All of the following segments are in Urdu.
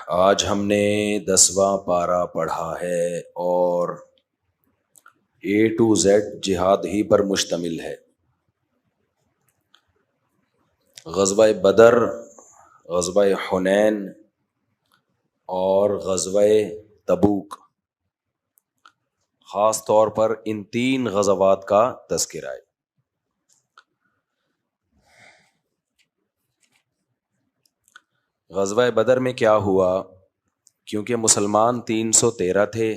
آج ہم نے 10واں پارہ پڑھا ہے اور A to Z جہاد ہی پر مشتمل ہے۔ غزوہ بدر، غزوہ حنین اور غزوہ تبوک، خاص طور پر ان 3 غزوات کا تذکرہ ہے۔ غزوہ بدر میں کیا ہوا؟ کیونکہ مسلمان 313 تھے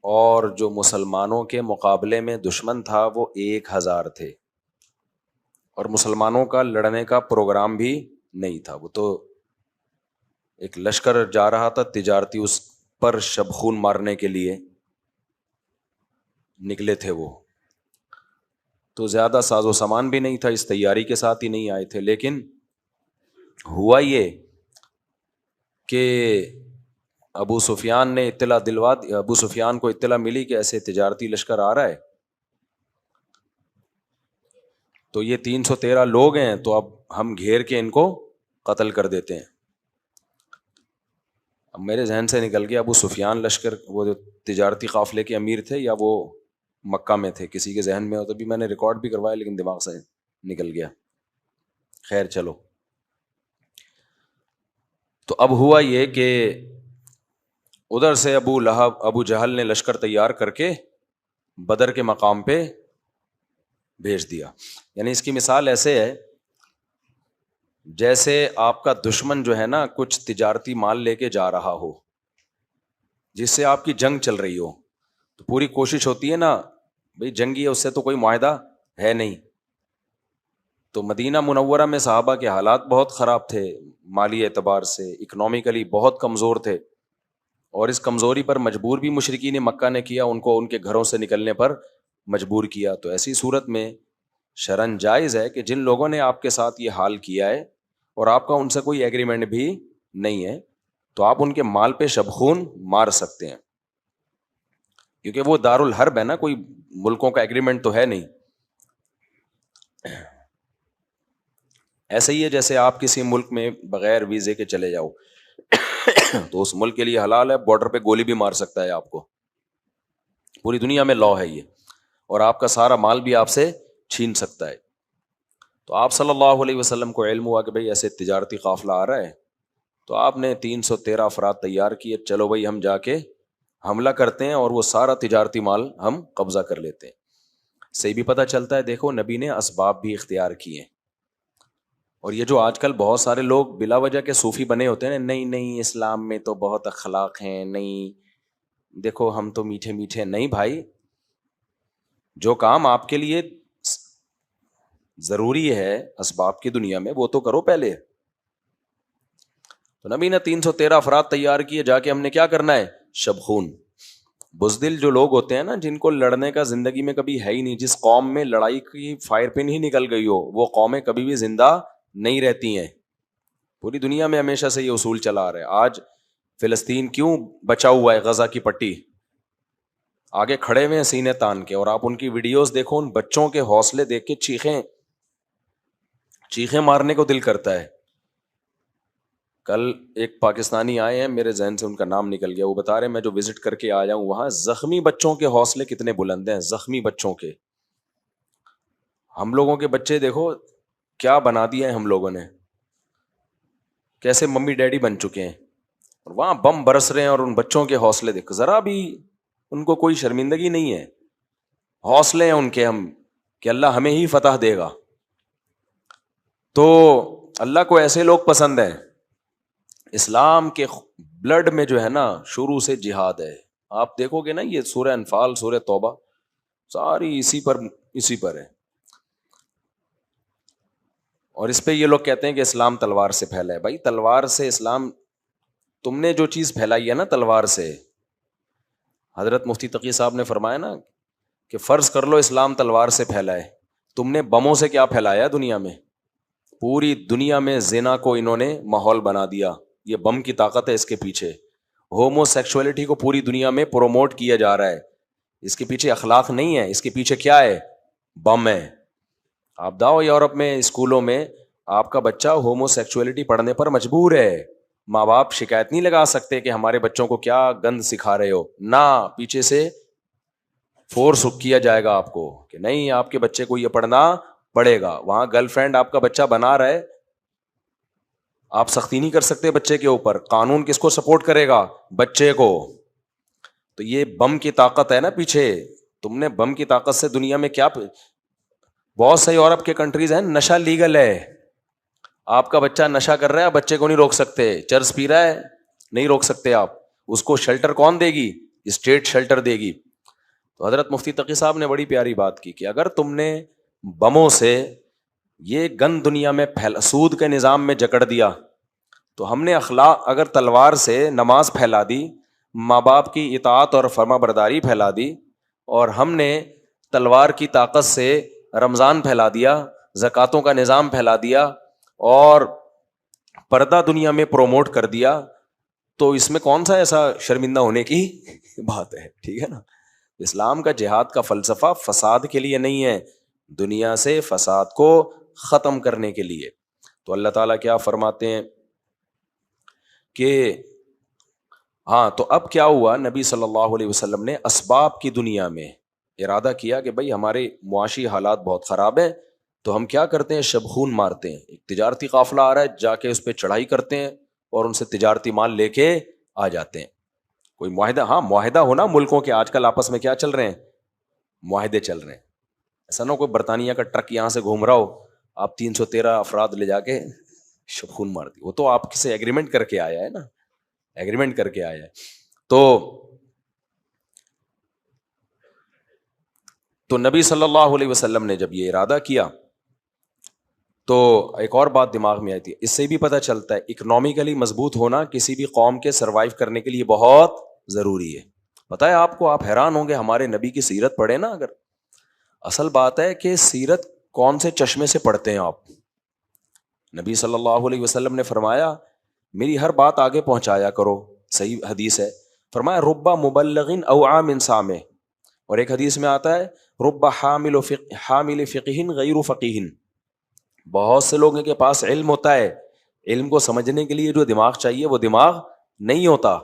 اور جو مسلمانوں کے مقابلے میں دشمن تھا وہ 1000 تھے، اور مسلمانوں کا لڑنے کا پروگرام بھی نہیں تھا، وہ تو ایک لشکر جا رہا تھا تجارتی، اس پر شب خون مارنے کے لیے نکلے تھے وہ، تو زیادہ ساز و سامان بھی نہیں تھا، اس تیاری کے ساتھ ہی نہیں آئے تھے۔ لیکن ہوا یہ کہ ابو سفیان نے اطلاع دلوا دی، ابو سفیان کو اطلاع ملی کہ ایسے تجارتی لشکر آ رہا ہے، تو یہ 313 لوگ ہیں، تو اب ہم گھیر کے ان کو قتل کر دیتے ہیں۔ اب میرے ذہن سے نکل گیا ابو سفیان لشکر، وہ جو تجارتی قافلے کے امیر تھے، یا وہ مکہ میں تھے، کسی کے ذہن میں ہو تو بھی میں نے ریکارڈ بھی کروایا لیکن دماغ سے نکل گیا۔ خیر چلو، تو اب ہوا یہ کہ ادھر سے ابو جہل نے لشکر تیار کر کے بدر کے مقام پہ بھیج دیا۔ یعنی اس کی مثال ایسے ہے جیسے آپ کا دشمن جو ہے نا کچھ تجارتی مال لے کے جا رہا ہو جس سے آپ کی جنگ چل رہی ہو، تو پوری کوشش ہوتی ہے نا بھئی جنگی ہے، اس سے تو کوئی معاہدہ ہے نہیں۔ تو مدینہ منورہ میں صحابہ کے حالات بہت خراب تھے، مالی اعتبار سے اکنومیکلی بہت کمزور تھے، اور اس کمزوری پر مجبور بھی مشرکین مکہ نے کیا، ان کو ان کے گھروں سے نکلنے پر مجبور کیا۔ تو ایسی صورت میں شرعاً جائز ہے کہ جن لوگوں نے آپ کے ساتھ یہ حال کیا ہے اور آپ کا ان سے کوئی ایگریمنٹ بھی نہیں ہے، تو آپ ان کے مال پہ شبخون مار سکتے ہیں، کیونکہ وہ دار الحرب ہے نا، کوئی ملکوں کا ایگریمنٹ تو ہے نہیں۔ ایسے ہی ہے جیسے آپ کسی ملک میں بغیر ویزے کے چلے جاؤ تو اس ملک کے لیے حلال ہے، بارڈر پہ گولی بھی مار سکتا ہے آپ کو، پوری دنیا میں لا ہے یہ، اور آپ کا سارا مال بھی آپ سے چھین سکتا ہے۔ تو آپ صلی اللہ علیہ وسلم کو علم ہوا کہ بھئی ایسے تجارتی قافلہ آ رہا ہے، تو آپ نے 313 افراد تیار کیے، چلو بھئی ہم جا کے حملہ کرتے ہیں اور وہ سارا تجارتی مال ہم قبضہ کر لیتے ہیں۔ صحیح بھی پتہ چلتا ہے، دیکھو نبی نے اسباب بھی اختیار کیے، اور یہ جو آج کل بہت سارے لوگ بلا وجہ کے صوفی بنے ہوتے ہیں، نہیں نہیں اسلام میں تو بہت اخلاق ہیں، نہیں دیکھو ہم تو میٹھے میٹھے، نہیں بھائی، جو کام آپ کے لیے ضروری ہے اسباب کی دنیا میں وہ تو کرو پہلے۔ تو نبی نے 313 افراد تیار کیے، جا کے ہم نے کیا کرنا ہے؟ شبخون۔ بزدل جو لوگ ہوتے ہیں نا، جن کو لڑنے کا زندگی میں کبھی ہے ہی نہیں، جس قوم میں لڑائی کی فائر پن ہی نکل گئی ہو، وہ قومیں کبھی بھی زندہ نہیں رہتی ہیں۔ پوری دنیا میں ہمیشہ سے یہ اصول چلا آ رہا ہے۔ آج فلسطین کیوں بچا ہوا ہے غزہ کی پٹی، آگے کھڑے ہوئے ہیں سینے تان کے، اور آپ ان کی ویڈیوز دیکھو، ان بچوں کے حوصلے دیکھ کے چیخیں مارنے کو دل کرتا ہے۔ کل ایک پاکستانی آئے ہیں، میرے ذہن سے ان کا نام نکل گیا، وہ بتا رہے ہیں میں جو وزٹ کر کے آیا ہوں وہاں زخمی بچوں کے حوصلے کتنے بلند ہیں، زخمی بچوں کے۔ ہم لوگوں کے بچے دیکھو کیا بنا دیا ہے ہم لوگوں نے، کیسے ممی ڈیڈی بن چکے ہیں، اور وہاں بم برس رہے ہیں، اور ان بچوں کے حوصلے دیکھ، ذرا بھی ان کو کوئی شرمندگی نہیں ہے، حوصلے ہیں ان کے ہم کہ اللہ ہمیں ہی فتح دے گا۔ تو اللہ کو ایسے لوگ پسند ہیں۔ اسلام کے بلڈ میں جو ہے نا شروع سے جہاد ہے، آپ دیکھو گے نا یہ سورہ انفال، سورہ توبہ، ساری اسی پر ہے۔ اور اس پہ یہ لوگ کہتے ہیں کہ اسلام تلوار سے پھیلا ہے۔ بھائی تلوار سے اسلام، تم نے جو چیز پھیلائی ہے نا تلوار سے، حضرت مفتی تقی صاحب نے فرمایا نا کہ فرض کر لو اسلام تلوار سے پھیلا ہے، تم نے بموں سے کیا پھیلایا دنیا میں؟ پوری دنیا میں زنا کو انہوں نے ماحول بنا دیا، یہ بم کی طاقت ہے اس کے پیچھے۔ ہومو سیکسولیٹی کو پوری دنیا میں پروموٹ کیا جا رہا ہے، اس کے پیچھے اخلاق نہیں ہے، اس کے پیچھے کیا ہے؟ بم ہے۔ آپ جاؤ یورپ میں اسکولوں میں، آپ کا بچہ ہومو سیکسولیٹی پڑھنے پر مجبور ہے، ماں باپ شکایت نہیں لگا سکتے کہ ہمارے بچوں کو کیا گند سکھا رہے ہو، نہ پیچھے سے فورس کیا جائے گا آپ کو کہ نہیں آپ کے بچے کو یہ پڑھنا پڑے گا. وہاں گرل فرینڈ آپ کا بچہ بنا رہا ہے، آپ سختی نہیں کر سکتے بچے کے اوپر. قانون کس کو سپورٹ کرے گا؟ بچے کو. تو یہ بم کی طاقت ہے نا پیچھے. تم نے بم کی طاقت سے دنیا میں کیا، بہت سے یورپ کے کنٹریز ہیں نشہ لیگل ہے. آپ کا بچہ نشہ کر رہا ہے، بچے کو نہیں روک سکتے. چرس پی رہا ہے، نہیں روک سکتے آپ. اس کو شیلٹر کون دے گی؟ اسٹیٹ شیلٹر دے گی. تو حضرت مفتی تقی صاحب نے بڑی پیاری بات کی کہ اگر تم نے بموں سے یہ گند دنیا میں سود کے نظام میں جکڑ دیا، تو ہم نے اخلاق اگر تلوار سے نماز پھیلا دی، ماں باپ کی اطاعت اور فرما برداری پھیلا دی، اور ہم نے تلوار کی طاقت سے رمضان پھیلا دیا، زکاتوں کا نظام پھیلا دیا اور پردہ دنیا میں پروموٹ کر دیا، تو اس میں کون سا ایسا شرمندہ ہونے کی بات ہے؟ ٹھیک ہے نا. اسلام کا جہاد کا فلسفہ فساد کے لیے نہیں ہے، دنیا سے فساد کو ختم کرنے کے لیے. تو اللہ تعالیٰ کیا فرماتے ہیں کہ ہاں، تو اب کیا ہوا، نبی صلی اللہ علیہ وسلم نے اسباب کی دنیا میں ارادہ کیا کہ بھائی ہمارے معاشی حالات بہت خراب ہیں، تو ہم کیا کرتے ہیں، شبخون مارتے ہیں. ایک تجارتی قافلہ آ رہا ہے، جا کے اس پہ چڑھائی کرتے ہیں اور ان سے تجارتی مال لے کے آ جاتے ہیں. کوئی معاہدہ، ہاں معاہدہ ہونا ملکوں کے آج کل آپس میں کیا چل رہے ہیں، معاہدے چل رہے ہیں. ایسا نہ کوئی برطانیہ کا ٹرک یہاں سے گھوم رہا ہو، آپ 313 افراد لے جا کے شبخون مار دی. وہ تو آپ سے ایگریمنٹ کر کے آیا ہے نا، ایگریمنٹ کر کے آیا ہے. تو نبی صلی اللہ علیہ وسلم نے جب یہ ارادہ کیا تو ایک اور بات دماغ میں آئی تھی. اس سے بھی پتہ چلتا ہے اکنامکلی مضبوط ہونا کسی بھی قوم کے سروائیو کرنے کے لیے بہت ضروری ہے. پتہ ہے آپ کو، آپ حیران ہوں گے، ہمارے نبی کی سیرت پڑھے نا اگر، اصل بات ہے کہ سیرت کون سے چشمے سے پڑھتے ہیں آپ. نبی صلی اللہ علیہ وسلم نے فرمایا میری ہر بات آگے پہنچایا کرو. صحیح حدیث ہے. فرمایا رب مبلغ اوعى من سامع. اور ایک حدیث میں آتا ہے رب حامل فقہ غیر فقیہ. بہت سے لوگوں کے پاس علم ہوتا ہے، علم کو سمجھنے کے لیے جو دماغ چاہیے وہ دماغ نہیں ہوتا.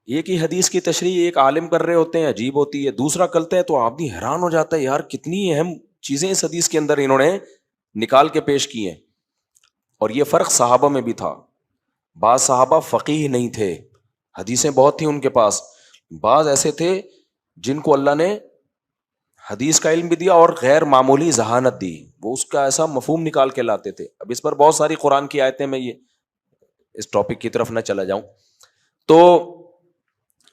ایک ہی حدیث کی تشریح ایک عالم کر رہے ہوتے ہیں، عجیب ہوتی ہے، دوسرا کرتے ہیں تو آدمی حیران ہو جاتا ہے، یار کتنی اہم چیزیں اس حدیث کے اندر انہوں نے نکال کے پیش کی ہیں. اور یہ فرق صحابہ میں بھی تھا. بعض صحابہ فقیہ نہیں تھے، حدیثیں بہت تھیں ان کے پاس. بعض ایسے تھے جن کو اللہ نے حدیث کا علم بھی دیا اور غیر معمولی ذہانت دی، وہ اس کا ایسا مفہوم نکال کے لاتے تھے. اب اس پر بہت ساری قرآن کی آیتیں، میں یہ اس ٹاپک کی طرف نہ چلا جاؤں. تو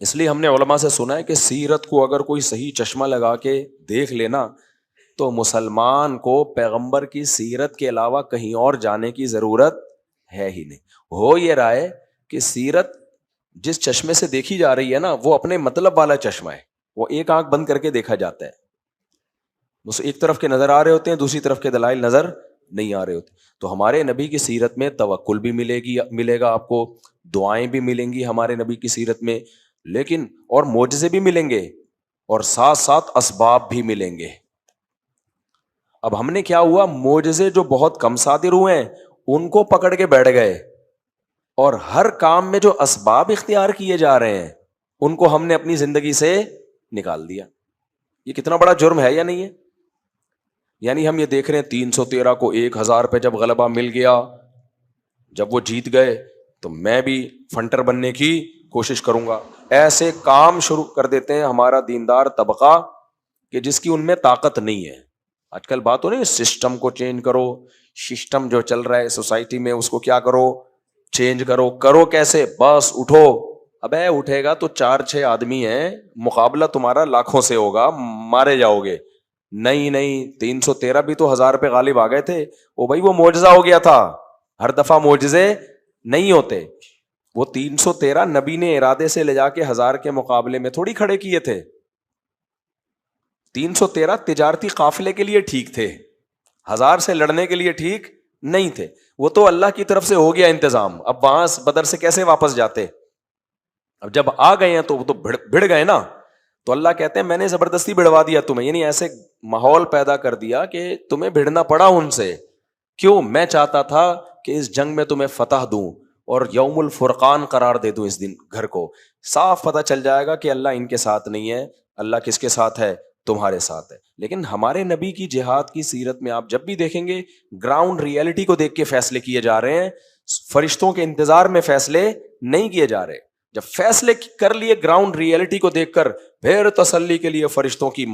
اس لیے ہم نے علماء سے سنا ہے کہ سیرت کو اگر کوئی صحیح چشمہ لگا کے دیکھ لینا تو مسلمان کو پیغمبر کی سیرت کے علاوہ کہیں اور جانے کی ضرورت ہے ہی نہیں. ہو یہ رہا ہے کہ سیرت جس چشمے سے دیکھی جا رہی ہے نا وہ اپنے مطلب والا چشمہ ہے، وہ ایک آنکھ بند کر کے دیکھا جاتا ہے. بس ایک طرف کے نظر آ رہے ہوتے ہیں، دوسری طرف کے دلائل نظر نہیں آ رہے ہوتے. تو ہمارے نبی کی سیرت میں توکل بھی ملے گا آپ کو، دعائیں بھی ملیں گی ہمارے نبی کی سیرت میں، لیکن اور معجزے بھی ملیں گے اور ساتھ ساتھ اسباب بھی ملیں گے. اب ہم نے کیا ہوا، معجزے جو بہت کم صادر ہوئے ہیں ان کو پکڑ کے بیٹھ گئے، اور ہر کام میں جو اسباب اختیار کیے جا رہے ہیں ان کو ہم نے اپنی زندگی سے نکال دیا. یہ کتنا بڑا جرم ہے یا نہیں ہے؟ یعنی ہم یہ دیکھ رہے ہیں 313 کو 1000 پہ جب غلبہ مل گیا، جب وہ جیت گئے تو میں بھی فنٹر بننے کی کوشش کروں گا. ایسے کام شروع کر دیتے ہیں ہمارا دیندار طبقہ کہ جس کی ان میں طاقت نہیں ہے. آج کل بات ہو رہی ہے سسٹم کو چینج کرو، سسٹم جو چل رہا ہے سوسائٹی میں اس کو کیا کرو، چینج کرو. کرو کیسے؟ بس اٹھو. ابے اٹھے گا تو 4-6 آدمی ہیں، مقابلہ تمہارا لاکھوں سے ہوگا، مارے جاؤ گے. نہیں 313 بھی تو 1000 پہ غالب آ گئے تھے. وہ بھائی وہ معجزہ ہو گیا تھا، ہر دفعہ معجزے نہیں ہوتے. وہ 313 نبی نے ارادے سے لے جا کے 1000 کے مقابلے میں تھوڑی کھڑے کیے تھے. 313 تجارتی قافلے کے لیے ٹھیک تھے، 1000 سے لڑنے کے لیے ٹھیک نہیں تھے. وہ تو اللہ کی طرف سے ہو گیا انتظام. اب وہاں بدر سے کیسے واپس جاتے؟ اب جب آ گئے ہیں تو وہ تو بھڑ گئے نا. تو اللہ کہتے ہیں میں نے زبردستی بھڑوا دیا تمہیں، یعنی ایسے ماحول پیدا کر دیا کہ تمہیں بھڑنا پڑا ان سے. کیوں؟ میں چاہتا تھا کہ اس جنگ میں تمہیں فتح دوں. اور یوم الفرقان قرار دے دوں اس دن گھر کو, صاف پتہ چل جائے گا کہ اللہ ان کے ساتھ نہیں ہے, اللہ کس کے ساتھ ہے, تمہارے ساتھ ہے. لیکن ہمارے نبی کی جہاد کی سیرت میں آپ جب بھی دیکھیں گے گراؤنڈ ریئلٹی کو دیکھ کے فیصلے کیے جا رہے ہیں, فرشتوں کے انتظار میں فیصلے نہیں کیے جا رہے. جب فیصلے کر لیے گراؤنڈ ریئلٹی کو دیکھ کر, پھر تسلی کے لیے فرشتوں کی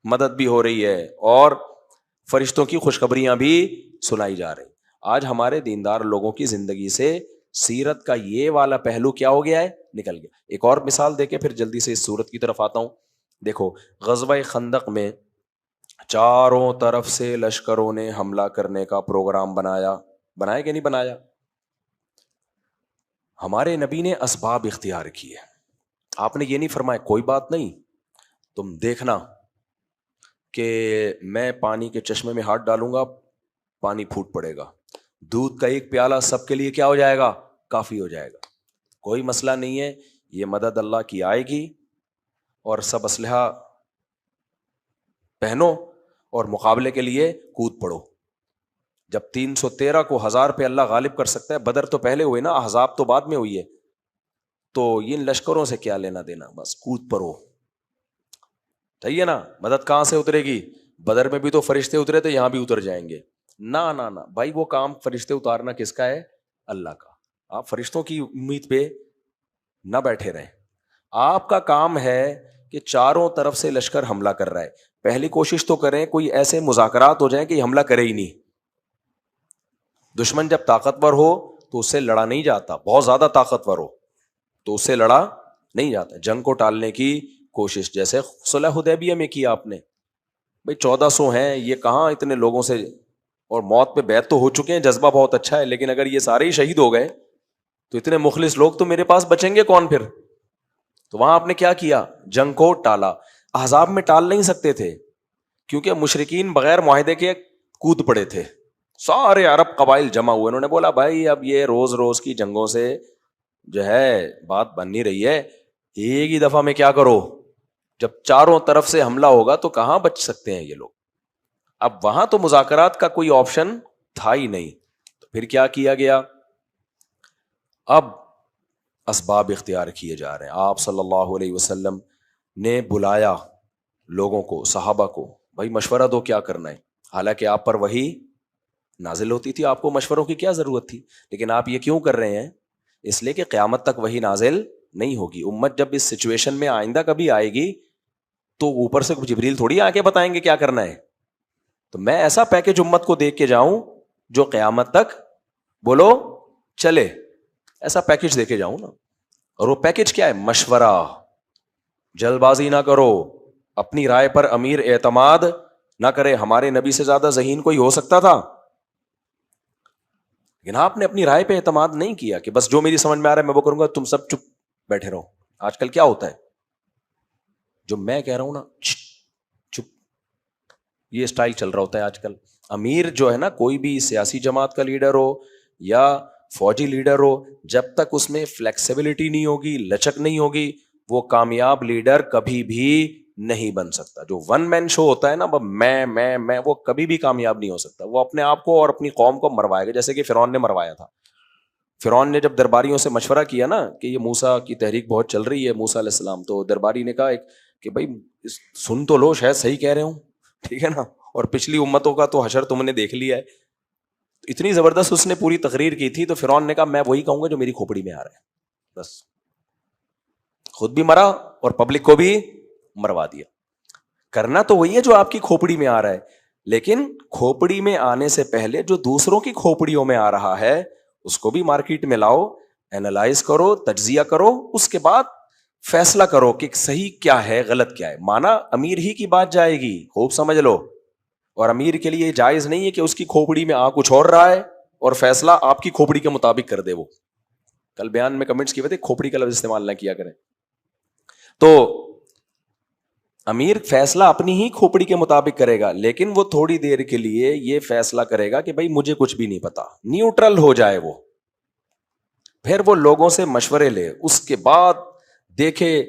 مدد بھی ہو رہی ہے اور فرشتوں کی خوشخبریاں بھی سنائی جا رہی. آج ہمارے دیندار لوگوں کی زندگی سے سیرت کا یہ والا پہلو کیا ہو گیا ہے, نکل گیا. ایک اور مثال دے کے پھر جلدی سے اس صورت کی طرف آتا ہوں. دیکھو غزوہ خندق میں چاروں طرف سے لشکروں نے حملہ کرنے کا پروگرام بنایا کہ نہیں بنایا؟ ہمارے نبی نے اسباب اختیار کیے. آپ نے یہ نہیں فرمایا کوئی بات نہیں, تم دیکھنا کہ میں پانی کے چشمے میں ہاتھ ڈالوں گا, پانی پھوٹ پڑے گا, دودھ کا ایک پیالہ سب کے لیے کیا ہو جائے گا, کافی ہو جائے گا, کوئی مسئلہ نہیں ہے, یہ مدد اللہ کی آئے گی اور سب اسلحہ پہنو اور مقابلے کے لیے کود پڑو. جب 313 کو 1000 پہ اللہ غالب کر سکتا ہے, بدر تو پہلے ہوئے نا, احزاب تو بعد میں ہوئی ہے, تو ان لشکروں سے کیا لینا دینا, بس کود پڑو. صحیح ہے نا؟ مدد کہاں سے اترے گی؟ بدر میں بھی تو فرشتے اترے تھے, یہاں بھی اتر جائیں گے. نہ نہ نہ بھائی, وہ کام فرشتے اتارنا کس کا ہے؟ اللہ کا. آپ فرشتوں کی امید پہ نہ بیٹھے رہیں. آپ کا کام ہے کہ چاروں طرف سے لشکر حملہ کر رہا ہے, پہلی کوشش تو کریں کوئی ایسے مذاکرات ہو جائیں کہ حملہ کرے ہی نہیں. دشمن جب طاقتور ہو تو اس سے لڑا نہیں جاتا, بہت زیادہ طاقتور ہو تو اس سے لڑا نہیں جاتا. جنگ کو ٹالنے کی کوشش, جیسے صلح حدیبیہ میں کیا آپ نے, بھائی 1400 ہیں, یہ کہاں اتنے لوگوں سے, اور موت پہ بیعت تو ہو چکے ہیں, جذبہ بہت اچھا ہے, لیکن اگر یہ سارے ہی شہید ہو گئے تو اتنے مخلص لوگ تو میرے پاس بچیں گے کون پھر؟ تو وہاں آپ نے کیا کیا, جنگ کو ٹالا. احزاب میں ٹال نہیں سکتے تھے کیونکہ مشرکین بغیر معاہدے کے کود پڑے تھے, سارے عرب قبائل جمع ہوئے, انہوں نے بولا بھائی اب یہ روز روز کی جنگوں سے جو ہے بات بن نہیں رہی ہے, ایک ہی دفعہ میں کیا کرو, جب چاروں طرف سے حملہ ہوگا تو کہاں بچ سکتے ہیں یہ لوگ. اب وہاں تو مذاکرات کا کوئی آپشن تھا ہی نہیں, تو پھر کیا کیا گیا, اب اسباب اختیار کیے جا رہے ہیں. آپ صلی اللہ علیہ وسلم نے بلایا لوگوں کو, صحابہ کو, بھائی مشورہ دو کیا کرنا ہے. حالانکہ آپ پر وحی نازل ہوتی تھی, آپ کو مشوروں کی کیا ضرورت تھی, لیکن آپ یہ کیوں کر رہے ہیں؟ اس لیے کہ قیامت تک وحی نازل نہیں ہوگی. امت جب اس سچویشن میں آئندہ کبھی آئے گی تو اوپر سے جبریل تھوڑی آ کے بتائیں گے کیا کرنا ہے. تو میں ایسا پیکج امت کو دیکھ کے جاؤں جو قیامت تک بولو چلے, ایسا پیکج دے کے جاؤں نا. اور وہ پیکج کیا ہے؟ مشورہ. جلد بازی نہ کرو, اپنی رائے پر امیر اعتماد نہ کرے. ہمارے نبی سے زیادہ ذہین کوئی ہو سکتا تھا, لیکن آپ نے اپنی رائے پہ اعتماد نہیں کیا کہ بس جو میری سمجھ میں آ رہا ہے میں وہ کروں گا, تم سب چپ بیٹھے رہو. آج کل کیا ہوتا ہے, جو میں کہہ رہا ہوں نا چپ, یہ اسٹائل چل رہا ہوتا ہے آج کل. امیر جو ہے نا, کوئی بھی سیاسی جماعت کا لیڈر ہو یا فوجی لیڈر ہو, جب تک اس میں فلیکسیبلٹی نہیں ہوگی, لچک نہیں ہوگی, وہ کامیاب لیڈر کبھی بھی نہیں بن سکتا. جو ون مین شو ہوتا ہے نا, میں وہ کبھی بھی کامیاب نہیں ہو سکتا. وہ اپنے آپ کو اور اپنی قوم کو مروائے گا, جیسے کہ فرعون نے مروایا تھا. فرعون نے جب درباریوں سے مشورہ کیا نا کہ یہ موسیٰ کی تحریک بہت چل رہی ہے, موسیٰ علیہ السلام, تو درباری نے کہا کہ بھائی سن تو لو, شاید صحیح کہہ رہے ہوں, ٹھیک ہے نا, اور پچھلی امتوں کا تو حشر تم نے دیکھ لیا ہے. اتنی زبردست اس نے پوری تقریر کی تھی, تو فرعون نے کہا میں وہی کہوں گا جو میری کھوپڑی میں آ رہا ہے. بس خود بھی مرا اور پبلک کو بھی مروا دیا. کرنا تو وہی ہے جو آپ کی کھوپڑی میں آ رہا ہے, لیکن کھوپڑی میں آنے سے پہلے جو دوسروں کی کھوپڑیوں میں آ رہا ہے اس کو بھی مارکیٹ میں لاؤ, اینالائز کرو, تجزیہ کرو, اس کے بعد فیصلہ کرو کہ صحیح کیا ہے غلط کیا ہے. مانا امیر ہی کی بات جائے گی, خوب سمجھ لو. اور امیر کے لیے جائز نہیں ہے کہ اس کی کھوپڑی میں کچھ اور رہا ہے اور فیصلہ آپ کی کھوپڑی کے مطابق کر دے. وہ کل بیان میں کمنٹس کی وجہ کھوپڑی کا لفظ استعمال نہ کیا کریں. تو امیر فیصلہ اپنی ہی کھوپڑی کے مطابق کرے گا, لیکن وہ تھوڑی دیر کے لیے یہ فیصلہ کرے گا کہ بھائی مجھے کچھ بھی نہیں پتا, نیوٹرل ہو جائے وہ. پھر وہ لوگوں سے مشورے لے, اس کے بعد دیکھے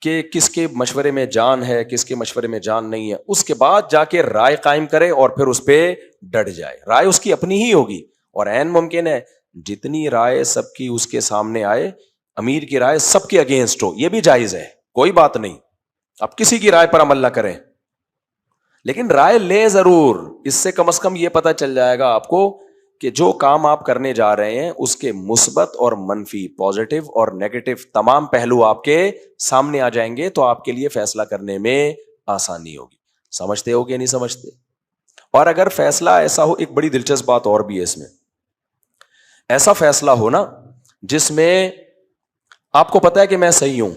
کہ کس کے مشورے میں جان ہے, کس کے مشورے میں جان نہیں ہے, اس کے بعد جا کے رائے قائم کرے اور پھر اس پہ ڈٹ جائے. رائے اس کی اپنی ہی ہوگی, اور عین ممکن ہے جتنی رائے سب کی اس کے سامنے آئے، امیر کی رائے سب کے اگینسٹ ہو، یہ بھی جائز ہے، کوئی بات نہیں، اب کسی کی رائے پر عمل نہ کریں، لیکن رائے لیں ضرور. اس سے کم از کم یہ پتا چل جائے گا آپ کو کہ جو کام آپ کرنے جا رہے ہیں اس کے مثبت اور منفی، پازیٹو اور نیگیٹو تمام پہلو آپ کے سامنے آ جائیں گے، تو آپ کے لیے فیصلہ کرنے میں آسانی ہوگی. سمجھتے ہو کہ نہیں سمجھتے؟ اور اگر فیصلہ ایسا ہو، ایک بڑی دلچسپ بات اور بھی ہے اس میں، ایسا فیصلہ ہو نا جس میں آپ کو پتا ہے کہ میں صحیح ہوں،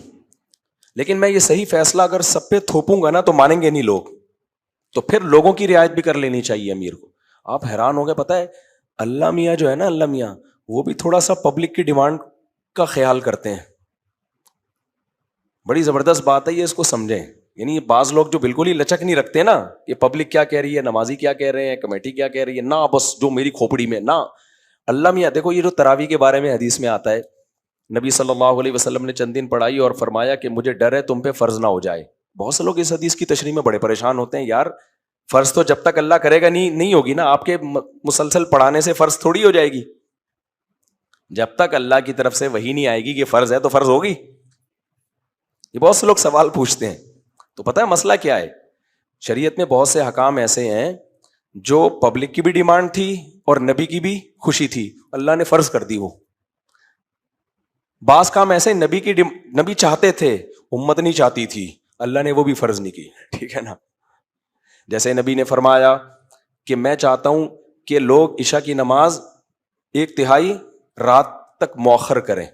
لیکن میں یہ صحیح فیصلہ اگر سب پہ تھوپوں گا نا تو مانیں گے نہیں لوگ، تو پھر لوگوں کی رعایت بھی کر لینی چاہیے امیر کو. آپ حیران ہو گئے، پتا ہے اللہ میاں جو ہے نا، اللہ میاں وہ بھی تھوڑا سا پبلک کی ڈیمانڈ کا خیال کرتے ہیں. بڑی زبردست بات ہے یہ، اس کو سمجھیں. یعنی بعض لوگ جو بالکل ہی لچک نہیں رکھتے نا، یہ پبلک کیا کہہ رہی ہے، نمازی کیا کہہ رہے ہیں، کمیٹی کیا کہہ رہی ہے، نہ بس جو میری کھوپڑی میں نہ. اللہ میاں دیکھو، یہ جو تراویح کے بارے میں حدیث میں آتا ہے، نبی صلی اللہ علیہ وسلم نے چند دن پڑھائی اور فرمایا کہ مجھے ڈر ہے تم پہ فرض نہ ہو جائے. بہت سے لوگ اس حدیث کی تشریح میں بڑے پریشان ہوتے ہیں، یار فرض تو جب تک اللہ کرے گا نہیں ہوگی نا، آپ کے مسلسل پڑھانے سے فرض تھوڑی ہو جائے گی. جب تک اللہ کی طرف سے وہی نہیں آئے گی کہ فرض ہے تو فرض ہوگی. یہ بہت سے لوگ سوال پوچھتے ہیں. تو پتہ ہے مسئلہ کیا ہے؟ شریعت میں بہت سے حکام ایسے ہیں جو پبلک کی بھی ڈیمانڈ تھی اور نبی کی بھی خوشی تھی، اللہ نے فرض کر دی. وہ بعض کام ایسے نبی چاہتے تھے، امت نہیں چاہتی تھی، اللہ نے وہ بھی فرض نہیں کی. ٹھیک ہے نا؟ جیسے نبی نے فرمایا کہ میں چاہتا ہوں کہ لوگ عشاء کی نماز 1/3 رات تک مؤخر کریں،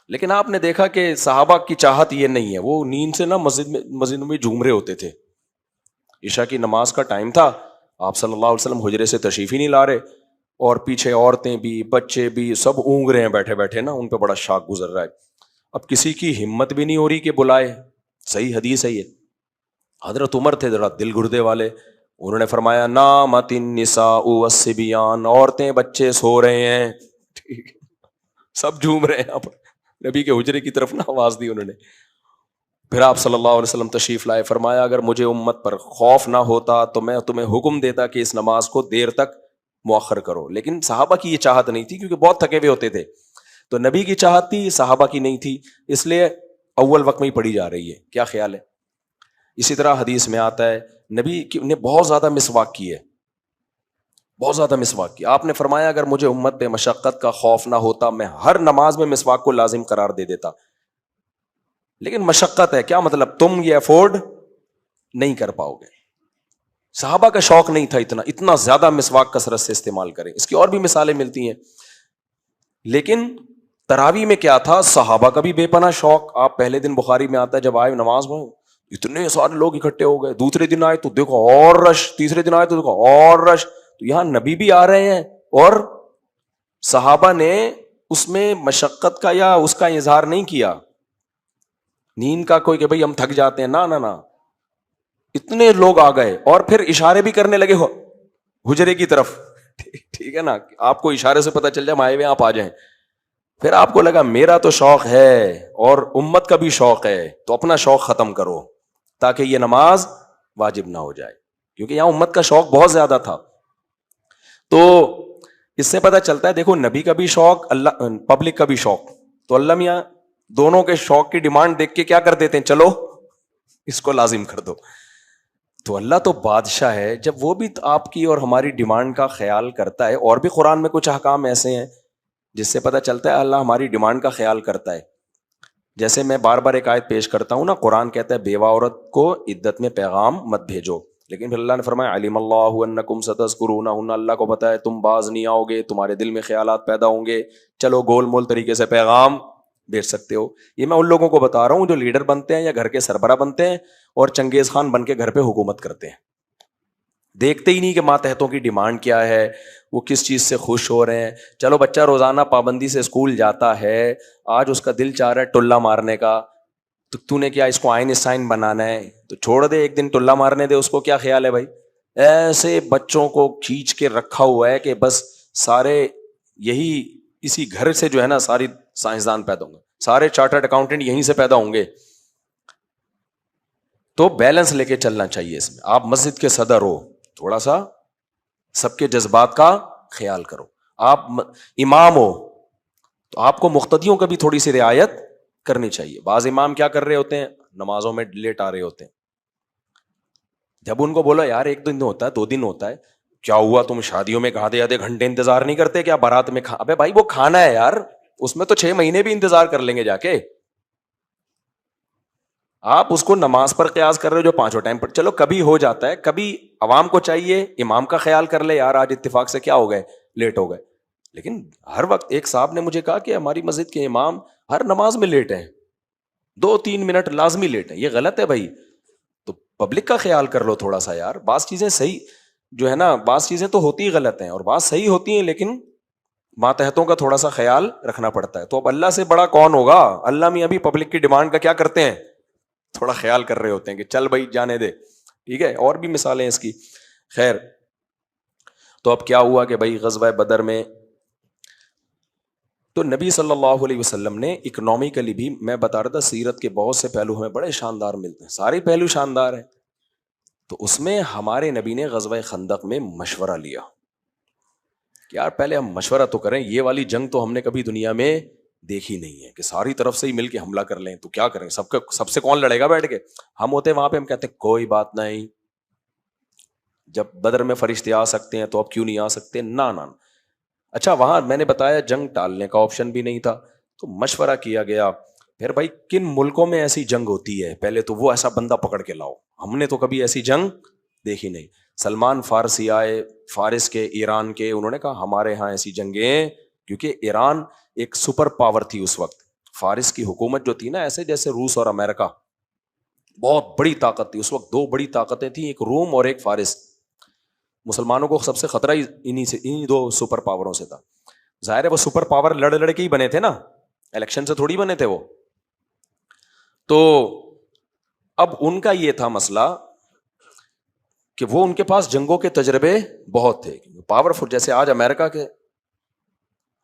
لیکن آپ نے دیکھا کہ صحابہ کی چاہت یہ نہیں ہے. وہ نیند سے نا مسجد میں جھوم رہے ہوتے تھے. عشاء کی نماز کا ٹائم تھا، آپ صلی اللہ علیہ وسلم حجرے سے تشریف ہی نہیں لا رہے، اور پیچھے عورتیں بھی بچے بھی سب اونگ رہے ہیں بیٹھے بیٹھے نا، ان پہ بڑا شاق گزر رہا ہے. اب کسی کی ہمت بھی نہیں ہو رہی کہ بلائے. صحیح حدیث ہے یہ. حضرت عمر تھے ذرا دل گردے والے، انہوں نے فرمایا نامت النساء والصبیان، عورتیں بچے سو رہے ہیں. ٹھیک، سب جھوم رہے ہیں. نبی کے حجرے کی طرف نا آواز دی انہوں نے. پھر آپ صلی اللہ علیہ وسلم تشریف لائے، فرمایا اگر مجھے امت پر خوف نہ ہوتا تو میں تمہیں حکم دیتا کہ اس نماز کو دیر تک مؤخر کرو. لیکن صحابہ کی یہ چاہت نہیں تھی کیونکہ بہت تھکے ہوئے ہوتے تھے. تو نبی کی چاہت تھی، صحابہ کی نہیں تھی، اس لیے اول وقت میں ہی پڑھی جا رہی ہے. کیا خیال ہے؟ اسی طرح حدیث میں آتا ہے نبی نے بہت زیادہ مسواک کی ہے، بہت زیادہ مسواک کی. آپ نے فرمایا اگر مجھے امت پہ مشقت کا خوف نہ ہوتا میں ہر نماز میں مسواک کو لازم قرار دے دیتا. لیکن مشقت ہے، کیا مطلب؟ تم یہ افورڈ نہیں کر پاؤ گے. صحابہ کا شوق نہیں تھا اتنا زیادہ مسواک کثرت سے استعمال کریں. اس کی اور بھی مثالیں ملتی ہیں. لیکن تراویح میں کیا تھا؟ صحابہ کا بھی بے پناہ شوق. آپ پہلے دن بخاری میں آتا ہے جب آئے نماز میں اتنے سارے لوگ اکٹھے ہو گئے، دوسرے دن آئے تو دیکھو اور رش، تیسرے دن آئے تو دیکھو اور رش. تو یہاں نبی بھی آ رہے ہیں اور صحابہ نے اس میں مشقت کا یا اس کا اظہار نہیں کیا، نیند کا کوئی کہ بھئی ہم تھک جاتے ہیں، نہ اتنے لوگ آ گئے اور پھر اشارے بھی کرنے لگے حجرے کی طرف. ٹھیک ہے نا؟ آپ کو اشارے سے پتہ چل جائے آئے ہوئے آپ آ جائیں. پھر آپ کو لگا میرا تو شوق ہے اور امت کا بھی شوق ہے، تو اپنا شوق ختم کرو تاکہ یہ نماز واجب نہ ہو جائے، کیونکہ یہاں امت کا شوق بہت زیادہ تھا. تو اس سے پتہ چلتا ہے دیکھو نبی کا بھی شوق، اللہ پبلک کا بھی شوق. تو اللہ میاں دونوں کے شوق کی ڈیمانڈ دیکھ کے کیا کر دیتے ہیں، چلو اس کو لازم کر دو. تو اللہ تو بادشاہ ہے، جب وہ بھی آپ کی اور ہماری ڈیمانڈ کا خیال کرتا ہے. اور بھی قرآن میں کچھ احکام ایسے ہیں جس سے پتہ چلتا ہے اللہ ہماری ڈیمانڈ کا خیال کرتا ہے. جیسے میں بار بار ایک آیت پیش کرتا ہوں نا، قرآن کہتا ہے بیوہ عورت کو عدت میں پیغام مت بھیجو، لیکن پھر اللہ نے فرمایا علم اللہ انکم ستذکرونہن، اللہ کو پتہ ہے تم باز نہیں آؤ گے، تمہارے دل میں خیالات پیدا ہوں گے، چلو گول مول طریقے سے پیغام بھیج سکتے ہو. یہ میں ان لوگوں کو بتا رہا ہوں جو لیڈر بنتے ہیں یا گھر کے سربراہ بنتے ہیں اور چنگیز خان بن کے گھر پہ حکومت کرتے ہیں، دیکھتے ہی نہیں کہ ماتحتوں کی ڈیمانڈ کیا ہے، وہ کس چیز سے خوش ہو رہے ہیں. چلو بچہ روزانہ پابندی سے اسکول جاتا ہے، آج اس کا دل چاہ رہا ہے ٹلا مارنے کا، تو نے کیا اس کو آئنسٹائن بنانا ہے؟ تو چھوڑ دے، ایک دن ٹلا مارنے دے اس کو. کیا خیال ہے بھائی؟ ایسے بچوں کو کھینچ کے رکھا ہوا ہے کہ بس سارے یہی اسی گھر سے جو ہے نا ساری سائنسدان پیدا ہوں گے، سارے چارٹرڈ اکاؤنٹنٹ یہیں سے پیدا ہوں گے. تو بیلنس لے کے چلنا چاہیے اس میں. آپ مسجد کے صدر ہو، تھوڑا سا سب کے جذبات کا خیال کرو. آپ امام ہو تو آپ کو مقتدیوں کا بھی تھوڑی سی رعایت کرنی چاہیے. بعض امام کیا کر رہے ہوتے ہیں, نمازوں میں لیٹ آ رہے ہوتے ہیں. جب ان کو بولا یار 1 دن ہوتا ہے 2 دن ہوتا ہے, کیا ہوا تم شادیوں میں آدھے گھنٹے انتظار نہیں کرتے کیا بارات میں؟ ابے بھائی وہ کھانا ہے یار, اس میں تو 6 مہینے بھی انتظار کر لیں گے جا کے. آپ اس کو نماز پر قیاس کر رہے ہو جو 5 ٹائم پر. چلو کبھی ہو جاتا ہے, کبھی عوام کو چاہیے امام کا خیال کر لے یار آج اتفاق سے کیا ہو گئے, لیٹ ہو گئے. لیکن ہر وقت ایک صاحب نے مجھے کہا کہ ہماری مسجد کے امام ہر نماز میں لیٹ ہیں, 2-3 منٹ لازمی لیٹ ہیں. یہ غلط ہے بھائی, تو پبلک کا خیال کر لو تھوڑا سا یار. بعض چیزیں صحیح جو ہے نا, بعض چیزیں تو ہوتی ہی غلط ہیں اور بعض صحیح ہوتی ہیں, لیکن ماتحتوں کا تھوڑا سا خیال رکھنا پڑتا ہے. تو اب اللہ سے بڑا کون ہوگا؟ اللہ میاں بھی پبلک کی ڈیمانڈ کا کیا کرتے ہیں, تھوڑا خیال کر رہے ہوتے ہیں کہ چل بھائی جانے دے. ٹھیک ہے, اور بھی مثالیں اس کی. خیر, تو اب کیا ہوا کہ بھائی غزوہ بدر میں تو نبی صلی اللہ علیہ وسلم نے اکنامکلی بھی, میں بتا رہا تھا سیرت کے بہت سے پہلو ہمیں بڑے شاندار ملتے ہیں, سارے پہلو شاندار ہیں. تو اس میں ہمارے نبی نے غزوہ خندق میں مشورہ لیا کہ یار پہلے ہم مشورہ تو کریں, یہ والی جنگ تو ہم نے کبھی دنیا میں دیکھی نہیں ہے کہ ساری طرف سے ہی مل کے حملہ کر لیں. تو کیا کریں, سب سے کون لڑے گا بیٹھ کے؟ ہم ہوتے وہاں پہ, ہم کہتے ہیں کوئی بات نہیں, جب بدر میں فرشتے آ سکتے ہیں تو اب کیوں نہیں آ سکتے؟ نہ. اچھا, وہاں میں نے بتایا جنگ ٹالنے کا آپشن بھی نہیں تھا, تو مشورہ کیا گیا. پھر بھائی کن ملکوں میں ایسی جنگ ہوتی ہے, پہلے تو وہ ایسا بندہ پکڑ کے لاؤ, ہم نے تو کبھی ایسی جنگ دیکھی نہیں. سلمان فارسی آئے, فارس کے, ایران کے, انہوں نے کہا ہمارے ہاں ایسی جنگیں, کیونکہ ایران ایک سپر پاور تھی اس وقت. فارس کی حکومت جو تھی نا, ایسے جیسے روس اور امریکہ, بہت بڑی طاقت تھی اس وقت. 2 بڑی طاقتیں تھیں, ایک روم اور ایک فارس. مسلمانوں کو سب سے خطرہ انہی 2 سپر پاوروں سے تھا. ظاہر ہے وہ سپر پاور لڑ کے ہی بنے تھے نا, الیکشن سے تھوڑی بنے تھے وہ. تو اب ان کا یہ تھا مسئلہ کہ وہ ان کے پاس جنگوں کے تجربے بہت تھے, پاورفل. جیسے آج امریکہ کے,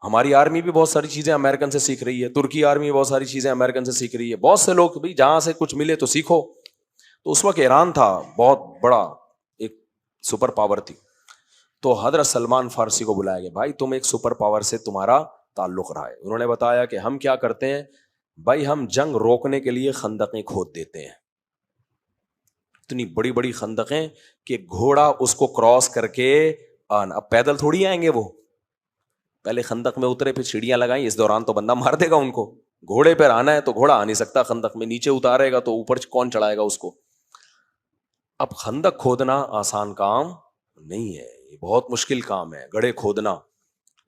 ہماری آرمی بھی بہت ساری چیزیں امریکن سے سیکھ رہی ہے, ترکی آرمی بہت ساری چیزیں امریکن سے سیکھ رہی ہے. بہت سے لوگ بھی جہاں سے کچھ ملے تو سیکھو. تو اس وقت ایران تھا بہت بڑا, ایک سپر پاور تھی. تو حضرت سلمان فارسی کو بلایا گیا, بھائی تم ایک سپر پاور سے تمہارا تعلق رہا ہے. انہوں نے بتایا کہ ہم کیا کرتے ہیں بھائی, ہم جنگ روکنے کے لیے خندقیں کھود دیتے ہیں, اتنی بڑی بڑی خندقیں کہ گھوڑا اس کو کراس کر کے آنا. اب پیدل تھوڑی آئیں گے وہ, پہلے خندق میں اترے پھر سیڑھیاں لگائیں, اس دوران تو بندہ مار دے گا ان کو. گھوڑے پہ آنا ہے تو گھوڑا آ نہیں سکتا خندق میں, نیچے اتارے گا تو اوپر کون چڑھائے گا اس کو. اب خندق کھودنا آسان کام نہیں ہے, یہ بہت مشکل کام ہے گڑھے کھودنا,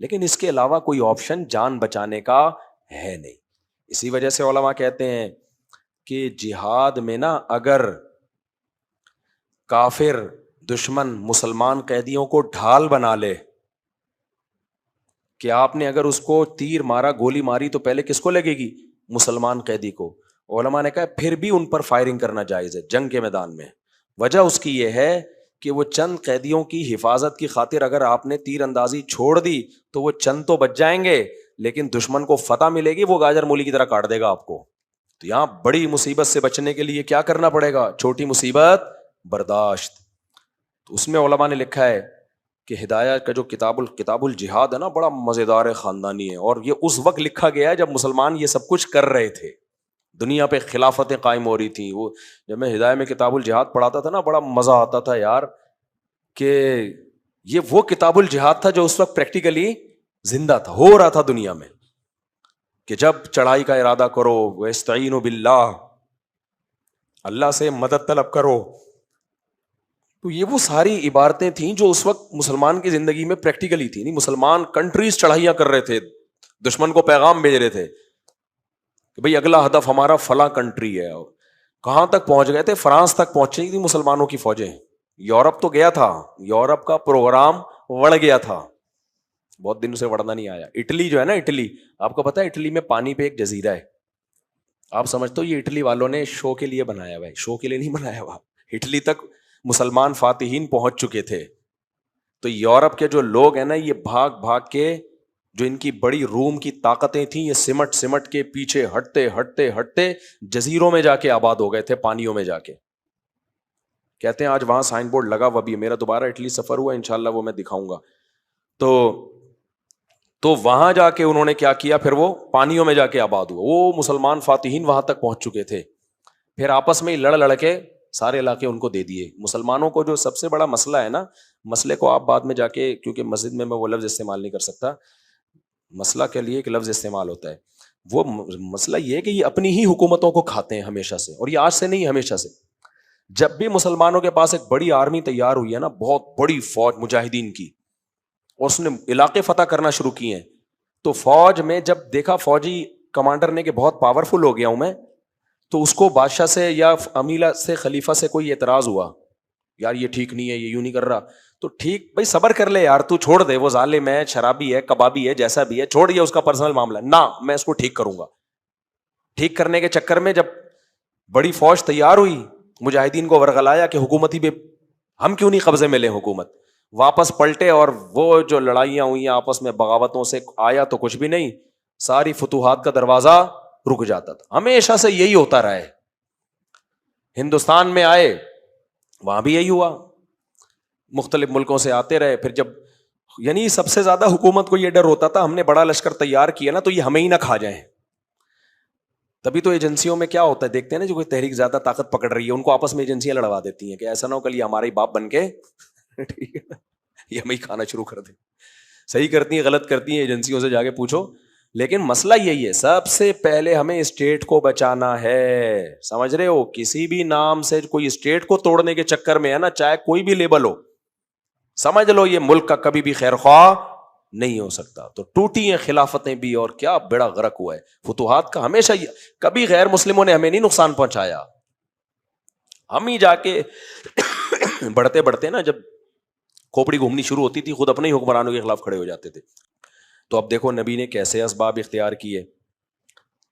لیکن اس کے علاوہ کوئی آپشن جان بچانے کا ہے نہیں. اسی وجہ سے علماء کہتے ہیں کہ جہاد میں نا اگر کافر دشمن مسلمان قیدیوں کو ڈھال بنا لے, کہ آپ نے اگر اس کو تیر مارا, گولی ماری, تو پہلے کس کو لگے گی؟ مسلمان قیدی کو. علماء نے کہا پھر بھی ان پر فائرنگ کرنا جائز ہے جنگ کے میدان میں. وجہ اس کی یہ ہے کہ وہ چند قیدیوں کی حفاظت کی خاطر اگر آپ نے تیر اندازی چھوڑ دی تو وہ چند تو بچ جائیں گے, لیکن دشمن کو فتح ملے گی, وہ گاجر مولی کی طرح کاٹ دے گا آپ کو. تو یہاں بڑی مصیبت سے بچنے کے لیے کیا کرنا پڑے گا؟ چھوٹی مصیبت برداشت. تو اس میں علماء نے لکھا ہے کہ ہدایت کا جو کتاب الجہاد ہے نا, بڑا مزیدار خاندانی ہے, اور یہ اس وقت لکھا گیا ہے جب مسلمان یہ سب کچھ کر رہے تھے, دنیا پہ خلافتیں قائم ہو رہی تھیں. وہ جب میں ہدایت میں کتاب الجہاد پڑھاتا تھا نا, بڑا مزہ آتا تھا یار, کہ یہ وہ کتاب الجہاد تھا جو اس وقت پریکٹیکلی زندہ تھا, ہو رہا تھا دنیا میں, کہ جب چڑھائی کا ارادہ کرو وَاسْتَعِینُوا بِاللَّهِ, اللہ سے مدد طلب کرو. تو یہ وہ ساری عبارتیں تھیں جو اس وقت مسلمان کی زندگی میں پریکٹیکلی تھی. نہیں, مسلمان کنٹریز چڑھائیاں کر رہے تھے, دشمن کو پیغام بھیج رہے تھے کہ بھئی اگلا ہدف ہمارا فلاں کنٹری ہے. کہاں تک پہنچ گئے تھے؟ فرانس تک پہنچ گئی تھی مسلمانوں کی فوجیں. یورپ تو گیا تھا, یورپ کا پروگرام وڑ گیا تھا, بہت دن سے وڑنا نہیں آیا. اٹلی جو ہے نا, اٹلی, آپ کو پتا ہے اٹلی میں پانی پہ ایک جزیرہ ہے. آپ سمجھتے ہو یہ اٹلی والوں نے شو کے لیے بنایا ہوا ہے؟ شو کے لیے نہیں بنایا ہوا. اٹلی تک مسلمان فاتحین پہنچ چکے تھے. تو یورپ کے جو لوگ ہیں نا, یہ بھاگ بھاگ کے, جو ان کی بڑی روم کی طاقتیں تھیں, یہ سمٹ کے پیچھے ہٹتے جزیروں میں جا کے آباد ہو گئے تھے, پانیوں میں جا کے. کہتے ہیں آج وہاں سائن بورڈ لگا ہوا بھی ہے. میرا دوبارہ اٹلی سفر ہوا, انشاءاللہ وہ میں دکھاؤں گا. تو تو وہاں جا کے انہوں نے کیا کیا، پھر وہ پانیوں میں جا کے آباد ہوا. وہ مسلمان فاتحین وہاں تک پہنچ چکے تھے. پھر آپس میں لڑ کے سارے علاقے ان کو دے دیے. مسلمانوں کو جو سب سے بڑا مسئلہ ہے نا، مسئلے کو آپ بعد میں جا کے، کیونکہ مسجد میں وہ لفظ استعمال نہیں کر سکتا، مسئلہ کے لیے ایک لفظ استعمال ہوتا ہے. وہ مسئلہ یہ ہے کہ یہ اپنی ہی حکومتوں کو کھاتے ہیں ہمیشہ سے، اور یہ آج سے نہیں، ہمیشہ سے. جب بھی مسلمانوں کے پاس ایک بڑی آرمی تیار ہوئی ہے نا، بہت بڑی فوج مجاہدین کی، اور اس نے علاقے فتح کرنا شروع کیے ہیں، تو فوج میں جب دیکھا فوجی کمانڈر نے کہ بہت پاورفل ہو گیا ہوں میں، تو اس کو بادشاہ سے یا امیلا سے، خلیفہ سے کوئی اعتراض ہوا، یار یہ ٹھیک نہیں ہے، یہ یوں نہیں کر رہا. تو ٹھیک بھائی صبر کر لے یار، تو چھوڑ دے، وہ ظالم ہے، شرابی ہے، کبابی ہے، جیسا بھی ہے، چھوڑ دیا اس کا پرسنل معاملہ. نہ، میں اس کو ٹھیک کروں گا. ٹھیک کرنے کے چکر میں جب بڑی فوج تیار ہوئی، مجاہدین کو ورغلایا کہ حکومتی بھی ہم کیوں نہیں قبضے میں لیں حکومت. واپس پلٹے، اور وہ جو لڑائیاں ہوئی آپس میں بغاوتوں سے، آیا تو کچھ بھی نہیں، ساری فتوحات کا دروازہ رک جاتا تھا. ہمیشہ سے یہی ہوتا رہا ہے. ہندوستان میں آئے، وہاں بھی یہی ہوا، مختلف ملکوں سے آتے رہے. پھر جب، یعنی سب سے زیادہ حکومت کو یہ ڈر ہوتا تھا، ہم نے بڑا لشکر تیار کیا نا تو یہ ہمیں ہی نہ کھا جائیں. تبھی تو ایجنسیوں میں کیا ہوتا ہے، دیکھتے ہیں نا، جو کوئی تحریک زیادہ طاقت پکڑ رہی ہے ان کو آپس میں ایجنسیاں لڑوا دیتی ہیں کہ ایسا نہ ہو کل یہ ہمارے باپ بن کے ٹھیک ہے نا، یہ ہمیں ہی کھانا شروع کر دیں. صحیح کرتی ہیں غلط کرتی ہیں، ایجنسیوں سے جا کے پوچھو. لیکن مسئلہ یہی ہے، سب سے پہلے ہمیں اسٹیٹ کو بچانا ہے. سمجھ رہے ہو، کسی بھی نام سے کوئی اسٹیٹ کو توڑنے کے چکر میں ہے نا، چاہے کوئی بھی لیبل ہو، سمجھ لو یہ ملک کا کبھی بھی خیر خواہ نہیں ہو سکتا. تو ٹوٹی ہیں خلافتیں بھی، اور کیا بیڑا غرق ہوا ہے فتوحات کا. ہمیشہ کبھی غیر مسلموں نے ہمیں نہیں نقصان پہنچایا، ہم ہی جا کے بڑھتے بڑھتے نا، جب کھوپڑی گھومنی شروع ہوتی تھی، خود اپنے ہی حکمرانوں کے خلاف کھڑے ہو جاتے تھے. تو اب دیکھو نبی نے کیسے اسباب اختیار کیے.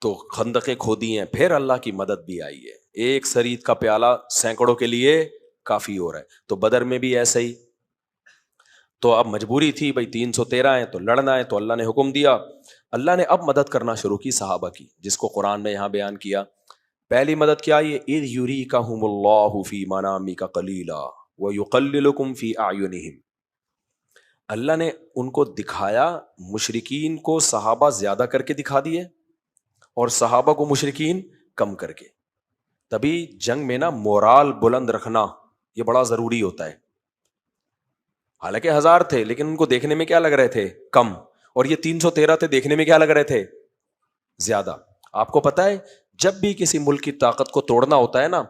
تو خندقیں کھودی ہیں، پھر اللہ کی مدد بھی آئی ہے. ایک سرید کا پیالہ سینکڑوں کے لیے کافی ہو رہا ہے. تو بدر میں بھی ایسے ہی. تو اب مجبوری تھی بھائی، 313 ہیں تو لڑنا ہے، تو اللہ نے حکم دیا. اللہ نے اب مدد کرنا شروع کی صحابہ کی، جس کو قرآن میں یہاں بیان کیا. پہلی مدد کیا، یہ اذ یریکہم اللہ فی منامک قلیلا ویقللکم فی اعینہم. اللہ نے ان کو دکھایا، مشرکین کو صحابہ زیادہ کر کے دکھا دیے، اور صحابہ کو مشرکین کم کر کے. تبھی جنگ میں نا مورال بلند رکھنا یہ بڑا ضروری ہوتا ہے. حالانکہ 1000 تھے، لیکن ان کو دیکھنے میں کیا لگ رہے تھے، کم. اور یہ 313 تھے، دیکھنے میں کیا لگ رہے تھے، زیادہ. آپ کو پتا ہے جب بھی کسی ملک کی طاقت کو توڑنا ہوتا ہے نا،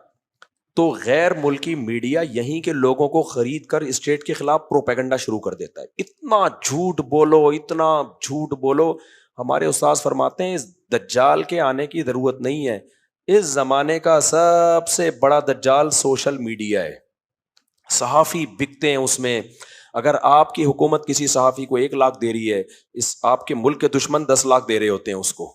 تو غیر ملکی میڈیا یہیں کے لوگوں کو خرید کر اسٹیٹ کے خلاف پروپیگنڈا شروع کر دیتا ہے. اتنا جھوٹ بولو، اتنا جھوٹ بولو. ہمارے استاذ فرماتے ہیں اس دجال کے آنے کی ضرورت نہیں ہے. اس زمانے کا سب سے بڑا دجال سوشل میڈیا ہے. صحافی بکتے ہیں اس میں. اگر آپ کی حکومت کسی صحافی کو 1 لاکھ دے رہی ہے، اس آپ کے ملک کے دشمن 10 لاکھ دے رہے ہوتے ہیں اس کو.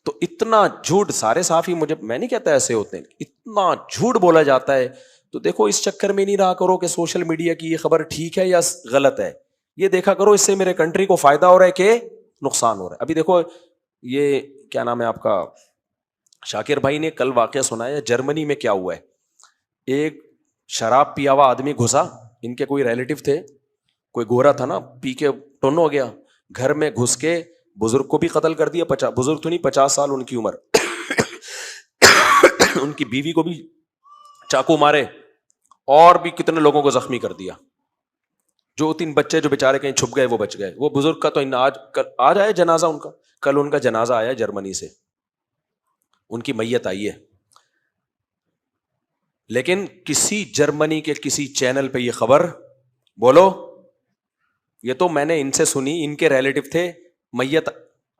تو اتنا جھوٹ، سارے صحافی، میں نہیں کہتا ایسے ہوتے ہیں، اتنا جھوٹ بولا جاتا ہے. تو دیکھو اس چکر میں نہیں رہا کرو کہ سوشل میڈیا کی یہ خبر ٹھیک ہے یا غلط ہے. یہ دیکھا کرو اس سے میرے کنٹری کو فائدہ ہو رہا ہے کہ نقصان ہو رہا ہے. ابھی دیکھو یہ کیا نام ہے آپ کا، شاکر بھائی نے کل واقعہ سنایا جرمنی میں کیا ہوا ہے. ایک شراب پیا ہوا آدمی گھسا، ان کے کوئی ریلیٹو تھے، کوئی گورا تھا نا، پی کے ٹن ہو گیا، گھر میں گھس کے بزرگ کو بھی قتل کر دیا. بزرگ تو نہیں، 50 سال ان کی عمر. ان کی بیوی کو بھی چاقو مارے، اور بھی کتنے لوگوں کو زخمی کر دیا. جو 3 بچے جو بےچارے کہیں چھپ گئے وہ بچ گئے. وہ بزرگ کا تو آج آیا جنازہ ان کا، کل ان کا جنازہ آیا جرمنی سے، ان کی میت آئی ہے. لیکن کسی جرمنی کے کسی چینل پہ یہ خبر بولو، یہ تو میں نے ان سے سنی، ان کے ریلیٹو تھے، میت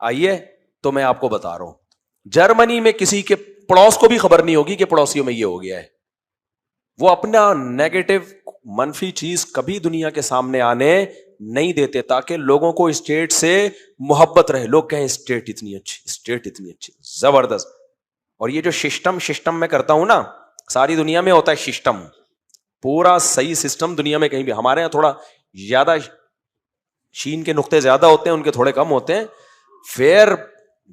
آئی ہے، تو میں آپ کو بتا رہا ہوں جرمنی میں کسی کے پڑوس کو بھی خبر نہیں ہوگی کہ پڑوسیوں میں یہ ہو گیا ہے. وہ اپنا نیگیٹو منفی چیز کبھی دنیا کے سامنے آنے نہیں دیتے، تاکہ لوگوں کو اسٹیٹ سے محبت رہے. لوگ کہیں اسٹیٹ اتنی اچھی، اسٹیٹ اتنی اچھی، زبردست. اور یہ جو سسٹم میں کرتا ہوں نا، ساری دنیا میں ہوتا ہے سسٹم، پورا صحیح سسٹم دنیا میں کہیں بھی. ہمارے یہاں تھوڑا زیادہ شین کے نقطے زیادہ ہوتے ہیں، ان کے تھوڑے کم ہوتے ہیں. پھر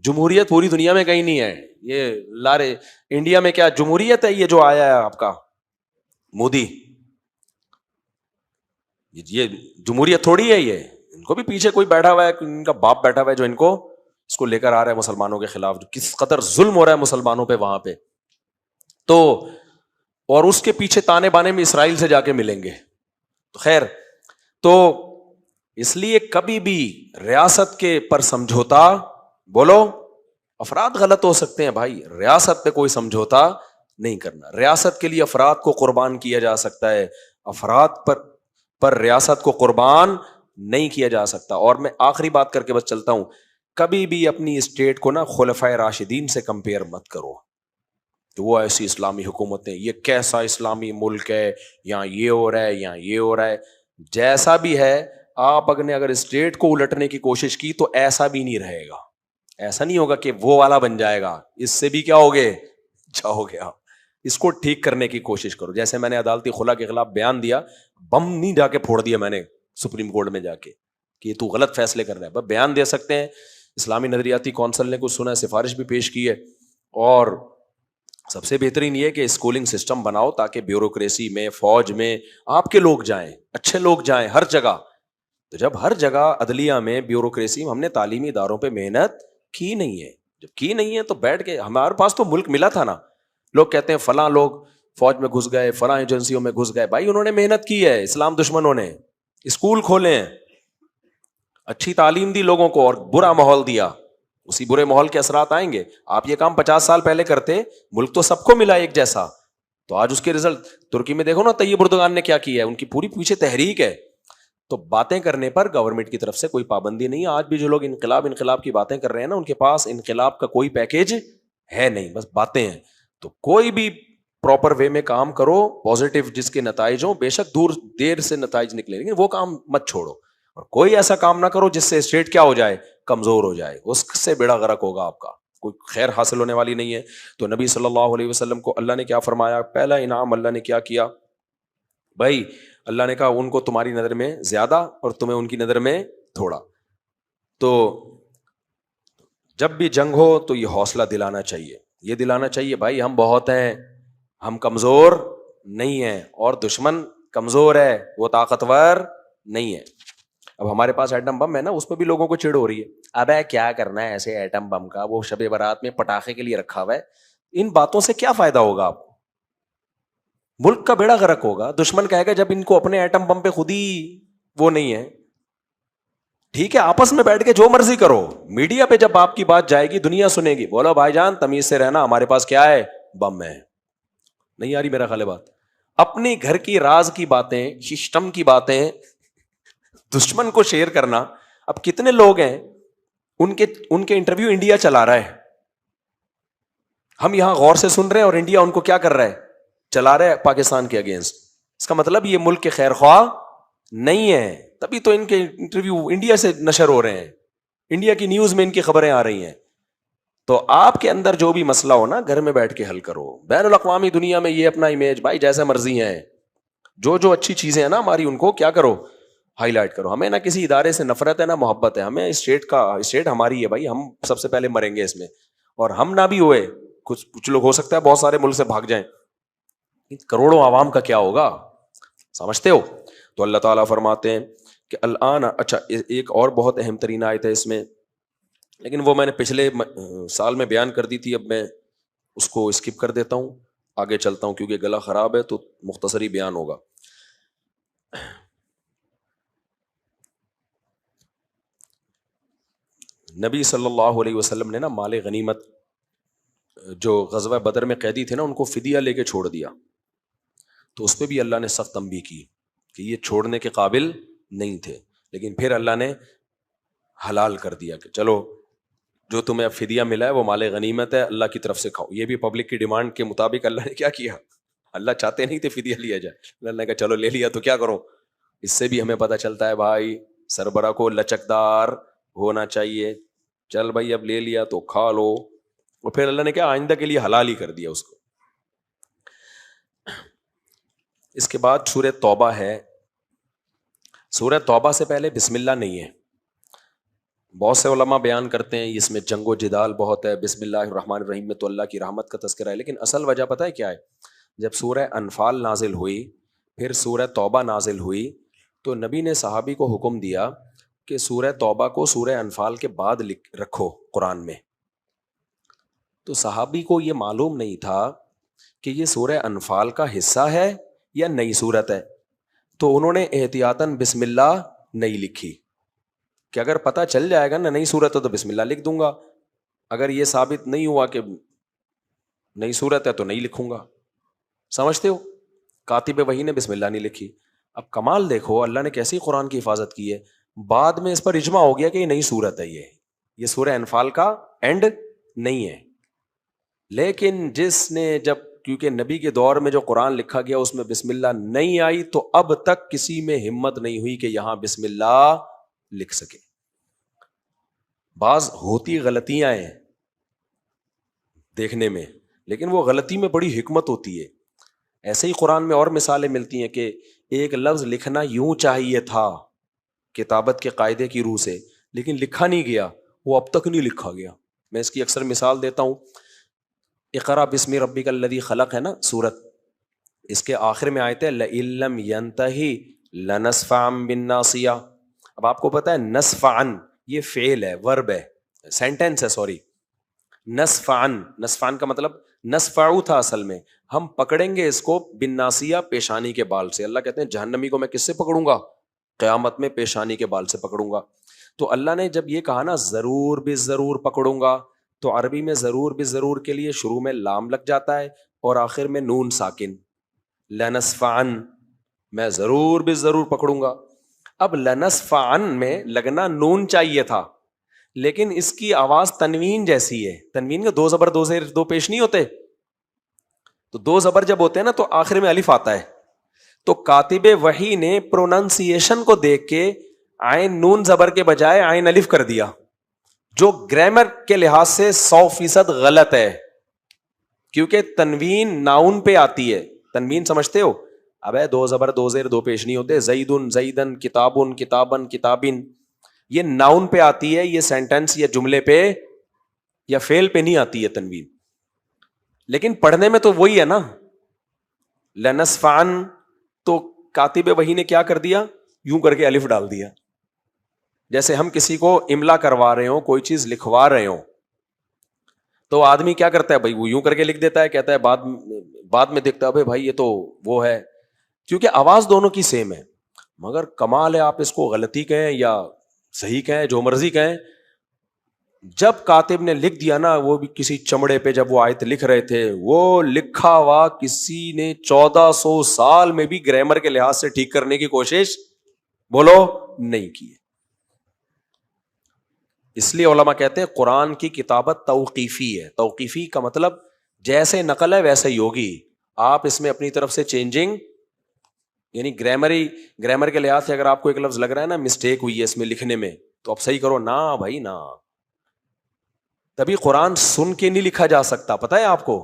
جمہوریت پوری دنیا میں کہیں نہیں ہے. یہ لارے انڈیا میں کیا جمہوریت ہے، یہ جو آیا ہے آپ کا مودی، یہ جمہوریت تھوڑی ہے. یہ ان کو بھی پیچھے کوئی بیٹھا ہوا ہے, ان کا باپ بیٹھا ہوا ہے جو ان کو اس کو لے کر آ رہا ہے مسلمانوں کے خلاف, جو کس قدر ظلم ہو رہا ہے مسلمانوں پہ وہاں پہ. تو اور اس کے پیچھے تانے بانے میں اسرائیل سے جا کے ملیں گے. تو خیر, تو اس لیے کبھی بھی ریاست کے پر سمجھوتا, بولو, افراد غلط ہو سکتے ہیں بھائی, ریاست پہ کوئی سمجھوتا نہیں کرنا. ریاست کے لیے افراد کو قربان کیا جا سکتا ہے, افراد پر ریاست کو قربان نہیں کیا جا سکتا. اور میں آخری بات کر کے بس چلتا ہوں, کبھی بھی اپنی اسٹیٹ کو نا خلفائے راشدین سے کمپیئر مت کرو کہ وہ ایسی اسلامی حکومتیں, یہ کیسا اسلامی ملک ہے, یہاں یہ ہو رہا ہے, یہاں یہ ہو رہا ہے. جیسا بھی ہے, آپ اگر اسٹیٹ کو الٹنے کی کوشش کی تو ایسا بھی نہیں رہے گا. ایسا نہیں ہوگا کہ وہ والا بن جائے گا, اس سے بھی کیا ہوگے, جاؤ گے آپ. اس کو ٹھیک کرنے کی کوشش کرو. جیسے میں نے عدالتی خلا کے خلاف بیان دیا, بم نہیں جا کے پھوڑ دیا میں نے سپریم کورٹ میں جا کے کہ یہ تو غلط فیصلے کر رہا ہے. بس بیان دے سکتے ہیں. اسلامی نظریاتی کونسل نے کچھ سنا, سفارش بھی پیش کی ہے. اور سب سے بہترین یہ کہ اسکولنگ سسٹم بناؤ تاکہ بیوروکریسی میں, فوج میں آپ کے لوگ جائیں, اچھے لوگ جائیں ہر جگہ. تو جب ہر جگہ عدلیہ میں, بیوروکریسی میں ہم نے تعلیمی اداروں پہ محنت کی نہیں ہے, جب کی نہیں ہے تو بیٹھ کے, ہمارے پاس تو ملک ملا تھا نا. لوگ کہتے ہیں فلاں لوگ فوج میں گھس گئے, فلاں ایجنسیوں میں گھس گئے. بھائی انہوں نے محنت کی ہے, اسلام دشمنوں نے اسکول کھولے ہیں, اچھی تعلیم دی لوگوں کو, اور برا ماحول دیا. اسی برے ماحول کے اثرات آئیں گے. آپ یہ کام 50 سال پہلے کرتے, ملک تو سب کو ملا ایک جیسا, تو آج اس کے رزلٹ ترکی میں دیکھو نا, طیب اردگان نے کیا کیا ہے, ان کی پوری پیچھے تحریک ہے. تو باتیں کرنے پر گورنمنٹ کی طرف سے کوئی پابندی نہیں ہے. آج بھی جو لوگ انقلاب کی باتیں کر رہے ہیں نا, ان کے پاس انقلاب کا کوئی پیکیج ہے نہیں, بس باتیں ہیں. تو کوئی بھی پراپر وے میں کام کرو, پازیٹو جس کے نتائج ہوں, بے شک دیر سے نتائج نکلے, لیکن وہ کام مت چھوڑو. اور کوئی ایسا کام نہ کرو جس سے اسٹیٹ کیا ہو جائے, کمزور ہو جائے, اس سے بیڑا غرق ہوگا آپ کا, کوئی خیر حاصل ہونے والی نہیں ہے. تو نبی صلی اللہ علیہ وسلم کو اللہ نے کیا فرمایا, پہلا انعام اللہ نے کیا کیا بھائی, اللہ نے کہا ان کو تمہاری نظر میں زیادہ اور تمہیں ان کی نظر میں تھوڑا. تو جب بھی جنگ ہو تو یہ حوصلہ دلانا چاہیے, یہ دلانا چاہیے بھائی ہم بہت ہیں, ہم کمزور نہیں ہیں, اور دشمن کمزور ہے, وہ طاقتور نہیں ہے. اب ہمارے پاس ایٹم بم ہے نا, اس پہ بھی لوگوں کو چڑ ہو رہی ہے, اب کیا کرنا ہے ایسے ایٹم بم کا, وہ شب برات میں پٹاخے کے لیے رکھا ہوا ہے. ان باتوں سے کیا فائدہ ہوگا آپ کو, ملک کا بیڑا غرق ہوگا. دشمن کہے گا جب ان کو اپنے ایٹم بم پہ خود ہی وہ نہیں ہے, ٹھیک ہے آپس میں بیٹھ کے جو مرضی کرو, میڈیا پہ جب آپ کی بات جائے گی دنیا سنے گی, بولو بھائی جان تمیز سے رہنا, ہمارے پاس کیا ہے, بم ہے. نہیں آ رہی میرا خیال ہے بات. اپنی گھر کی راز کی باتیں, سسٹم کی باتیں دشمن کو شیئر کرنا. اب کتنے لوگ ہیں ان کے انٹرویو انڈیا چلا رہا ہے, ہم یہاں غور سے سن رہے ہیں, اور انڈیا ان کو کیا کر رہا ہے, چلا رہا ہے پاکستان کے اگینسٹ. اس کا مطلب یہ ملک کے خیر خواہ نہیں ہے, تبھی تو ان کے انٹرویو انڈیا سے نشر ہو رہے ہیں, انڈیا کی نیوز میں ان کی خبریں آ رہی ہیں. تو آپ کے اندر جو بھی مسئلہ ہو نا, گھر میں بیٹھ کے حل کرو. بین الاقوامی دنیا میں یہ اپنا امیج بھائی جیسے مرضی ہیں, جو اچھی چیزیں ہیں نا ہماری, ان کو کیا کرو, ہائی لائٹ کرو. ہمیں نہ کسی ادارے سے نفرت ہے نہ محبت ہے, ہمیں اسٹیٹ ہماری ہے بھائی, ہم سب سے پہلے مریں گے اس میں. اور ہم نہ بھی ہوئے, کچھ لوگ ہو سکتا ہے بہت سارے ملک سے بھاگ جائیں, کروڑوں عوام کا کیا ہوگا, سمجھتے ہو. تو اللہ تعالیٰ فرماتے ہیں کہ الآن, اچھا ایک اور بہت اہم ترین آیت ہے اس میں, لیکن وہ میں نے پچھلے سال میں بیان کر دی تھی, اب میں اس کو اسکپ کر دیتا ہوں, آگے چلتا ہوں کیونکہ گلا خراب ہے تو مختصری بیان ہوگا. نبی صلی اللہ علیہ وسلم نے نا مال غنیمت جو غزوہ بدر میں قیدی تھے نا, ان کو فدیہ لے کے چھوڑ دیا. تو اس پہ بھی اللہ نے سخت تنبیہ کی کہ یہ چھوڑنے کے قابل نہیں تھے, لیکن پھر اللہ نے حلال کر دیا کہ چلو جو تمہیں اب فدیہ ملا ہے وہ مال غنیمت ہے, اللہ کی طرف سے کھاؤ. یہ بھی پبلک کی ڈیمانڈ کے مطابق اللہ نے کیا کیا, اللہ چاہتے نہیں تھے فدیہ لیا جائے, اللہ نے کہا چلو لے لیا تو کیا کرو. اس سے بھی ہمیں پتہ چلتا ہے بھائی سربراہ کو لچکدار ہونا چاہیے, چل بھائی اب لے لیا تو کھا لو. اور پھر اللہ نے کیا آئندہ کے لیے حلال ہی کر دیا اس کو. اس کے بعد سورہ توبہ ہے. سورہ توبہ سے پہلے بسم اللہ نہیں ہے. بہت سے علماء بیان کرتے ہیں اس میں جنگ و جدال بہت ہے, بسم اللہ الرحمن الرحیم میں تو اللہ کی رحمت کا تذکرہ ہے, لیکن اصل وجہ پتہ ہے کیا ہے, جب سورہ انفال نازل ہوئی, پھر سورہ توبہ نازل ہوئی, تو نبی نے صحابی کو حکم دیا کہ سورہ توبہ کو سورہ انفال کے بعد رکھو قرآن میں. تو صحابی کو یہ معلوم نہیں تھا کہ یہ سورہ انفال کا حصہ ہے یا نئی صورت ہے. تو انہوں نے احتیاطاً بسم اللہ نہیں لکھی کہ اگر پتہ چل جائے گا نا نئی صورت ہے تو بسم اللہ لکھ دوں گا, اگر یہ ثابت نہیں ہوا کہ نئی صورت ہے تو نہیں لکھوں گا. سمجھتے ہو؟ کاتب وحی نے بسم اللہ نہیں لکھی. اب کمال دیکھو اللہ نے کیسی قرآن کی حفاظت کی ہے. بعد میں اس پر اجماع ہو گیا کہ یہ نئی صورت ہے, یہ سورہ انفال کا اینڈ نہیں ہے. لیکن جس نے جب کیونکہ نبی کے دور میں جو قرآن لکھا گیا اس میں بسم اللہ نہیں آئی, تو اب تک کسی میں ہمت نہیں ہوئی کہ یہاں بسم اللہ لکھ سکے. بعض ہوتی غلطیاں ہیں دیکھنے میں, لیکن وہ غلطی میں بڑی حکمت ہوتی ہے. ایسے ہی قرآن میں اور مثالیں ملتی ہیں کہ ایک لفظ لکھنا یوں چاہیے تھا کتابت کے قاعدے کی روح سے, لیکن لکھا نہیں گیا, وہ اب تک نہیں لکھا گیا. میں اس کی اکثر مثال دیتا ہوں. اقرا بسم ربک الذی خلق ہے نا سورت, اس کے آخر میں آیت ہے لئن لم ینتہی لنصفعا بالناصیہ. اب آپ کو پتہ ہے نصفعا یہ فعل ہے, ورب ہے, سینٹینس ہے, سوری. نصفعن کا مطلب نصفعو تھا اصل میں, ہم پکڑیں گے اس کو بالناصیہ پیشانی کے بال سے. اللہ کہتے ہیں جہنمی کو میں کس سے پکڑوں گا؟ قیامت میں پیشانی کے بال سے پکڑوں گا. تو اللہ نے جب یہ کہا نا ضرور بھی ضرور پکڑوں گا, تو عربی میں ضرور بھی ضرور کے لیے شروع میں لام لگ جاتا ہے اور آخر میں نون ساکن. لنصفعن میں ضرور بھی ضرور پکڑوں گا. اب لنصفعن میں لگنا نون چاہیے تھا, لیکن اس کی آواز تنوین جیسی ہے. تنوین کے دو زبر دو زیر دو پیش نہیں ہوتے, تو دو زبر جب ہوتے ہیں نا تو آخر میں الف آتا ہے. تو کاتب وحی نے پروننسیشن کو دیکھ کے عین نون زبر کے بجائے عین الف کر دیا, جو گرامر کے لحاظ سے 100% غلط ہے, کیونکہ تنوین ناؤن پہ آتی ہے. تنوین سمجھتے ہو؟ ابے دو زبر دو زیر دو پیش نہیں ہوتے. زیدن زیدن, کتابن کتابن کتابن, یہ ناؤن پہ آتی ہے, یہ سینٹنس یا جملے پہ یا فعل پہ نہیں آتی ہے تنوین. لیکن پڑھنے میں تو وہی ہے نا, لنصفعن. تو کاتب وحی نے کیا کر دیا؟ یوں کر کے الف ڈال دیا. جیسے ہم کسی کو املا کروا رہے ہوں, کوئی چیز لکھوا رہے ہوں, تو آدمی کیا کرتا ہے بھائی, وہ یوں کر کے لکھ دیتا ہے, کہتا ہے بعد میں دیکھتا ہے بھائی یہ تو وہ ہے, کیونکہ آواز دونوں کی سیم ہے. مگر کمال ہے, آپ اس کو غلطی کہیں یا صحیح کہیں, جو مرضی کہیں, جب کاتب نے لکھ دیا نا, وہ بھی کسی چمڑے پہ جب وہ آیت لکھ رہے تھے, وہ لکھا ہوا کسی نے 1400 سال میں بھی گرامر کے لحاظ سے ٹھیک کرنے کی کوشش بولو نہیں کی. اس لیے علماء کہتے ہیں قرآن کی کتابت توقیفی ہے. توقیفی کا مطلب جیسے نقل ہے ویسے ہی ہوگی, آپ اس میں اپنی طرف سے چینجنگ, یعنی گرامر کے لحاظ سے اگر آپ کو ایک لفظ لگ رہا ہے نا مسٹیک ہوئی ہے اس میں لکھنے میں, تو آپ صحیح کرو نا بھائی نا. تبھی قرآن سن کے نہیں لکھا جا سکتا, پتہ ہے آپ کو,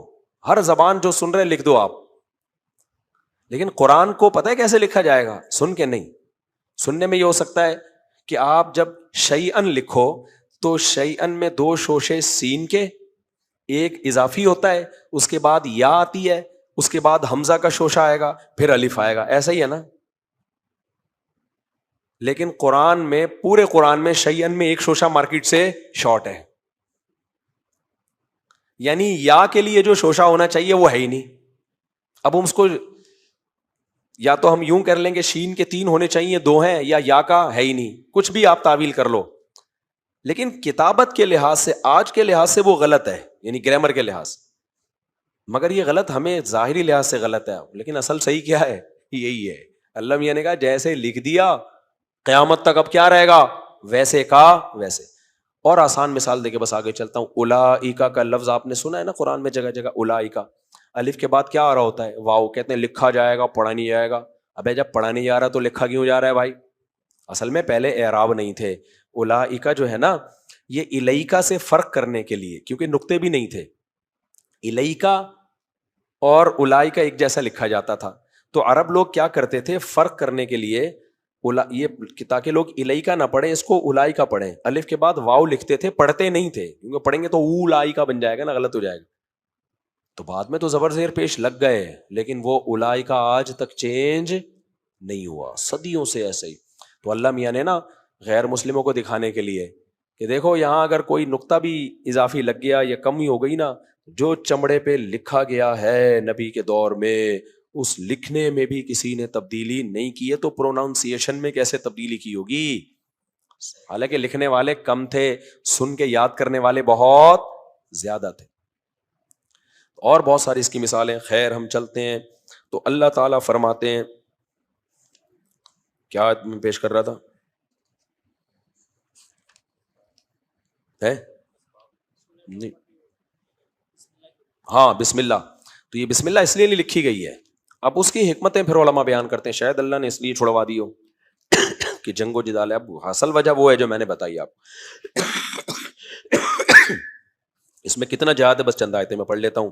ہر زبان جو سن رہے لکھ دو آپ, لیکن قرآن کو پتہ ہے کیسے لکھا جائے گا؟ سن کے نہیں. سننے میں یہ ہو سکتا ہے کہ آپ جب شیئن لکھو تو شیئن میں 2 شوشے سین کے, ایک اضافی ہوتا ہے, اس کے بعد یا آتی ہے, اس کے بعد حمزہ کا شوشہ آئے گا, پھر الف آئے گا, ایسا ہی ہے نا. لیکن قرآن میں, پورے قرآن میں شیئن میں ایک شوشہ مارکیٹ سے شارٹ ہے, یعنی یا کے لیے جو شوشہ ہونا چاہیے وہ ہے ہی نہیں. اب ہم اس کو یا تو ہم یوں کر لیں گے شین کے 3 ہونے چاہیے 2 ہیں, یا کا ہے ہی نہیں, کچھ بھی آپ تعویل کر لو. لیکن کتابت کے لحاظ سے, آج کے لحاظ سے وہ غلط ہے, یعنی گرامر کے لحاظ. مگر یہ غلط ہمیں ظاہری لحاظ سے غلط ہے, لیکن اصل صحیح کیا ہے؟ یہی ہے. اللہ میاں نے کہا جیسے لکھ دیا قیامت تک اب کیا رہے گا, ویسے کا ویسے. اور آسان مثال دے کے بس آگے چلتا ہوں. اولئک کا لفظ آپ نے سنا ہے نا قرآن میں جگہ جگہ, اولئک, الف کے بعد کیا آ رہا ہوتا ہے؟ واو. کہتے ہیں لکھا جائے گا, پڑھا نہیں جائے گا. ابے جب پڑھا نہیں جا رہا تو لکھا کیوں جا رہا ہے بھائی؟ اصل میں پہلے اعراب نہیں تھے. اولئک جو ہے نا, یہ الیکا سے فرق کرنے کے لیے, کیونکہ نقطے بھی نہیں تھے. الیکا اور اولئک ایک جیسا لکھا جاتا تھا, تو عرب لوگ کیا کرتے تھے فرق کرنے کے لیے, یہ تاکہ لوگ الیکا نہ پڑھیں, اس کو اولئک پڑھیں. الف کے بعد واو لکھتے تھے, پڑھتے نہیں تھے, کیونکہ پڑھیں گے تو اولئک بن جائے گا نا, غلط ہو جائے گا. تو بعد میں تو زبر زیر پیش لگ گئے, لیکن وہ اولئک آج تک چینج نہیں ہوا, صدیوں سے ایسے ہی. تو اللہ میاں نے نا غیر مسلموں کو دکھانے کے لیے کہ دیکھو یہاں اگر کوئی نقطہ بھی اضافی لگ گیا یا کمی ہو گئی نا، جو چمڑے پہ لکھا گیا ہے نبی کے دور میں اس لکھنے میں بھی کسی نے تبدیلی نہیں کی ہے، تو پروناؤنسیشن میں کیسے تبدیلی کی ہوگی؟ حالانکہ لکھنے والے کم تھے، سن کے یاد کرنے والے بہت زیادہ تھے، اور بہت ساری اس کی مثالیں۔ خیر ہم چلتے ہیں، تو اللہ تعالیٰ فرماتے ہیں، کیا میں پیش کر رہا تھا ہے نہیں، ہاں بسم اللہ، تو یہ بسم اللہ اس لیے نہیں لکھی گئی ہے، اب اس کی حکمتیں پھر علماء بیان کرتے ہیں، شاید اللہ نے اس لیے چھڑوا دی ہو کہ جنگ و جدال ہے، اب اصل وجہ وہ ہے جو میں نے بتائی آپ اس میں کتنا جہاد ہے، بس چند آیتیں میں پڑھ لیتا ہوں۔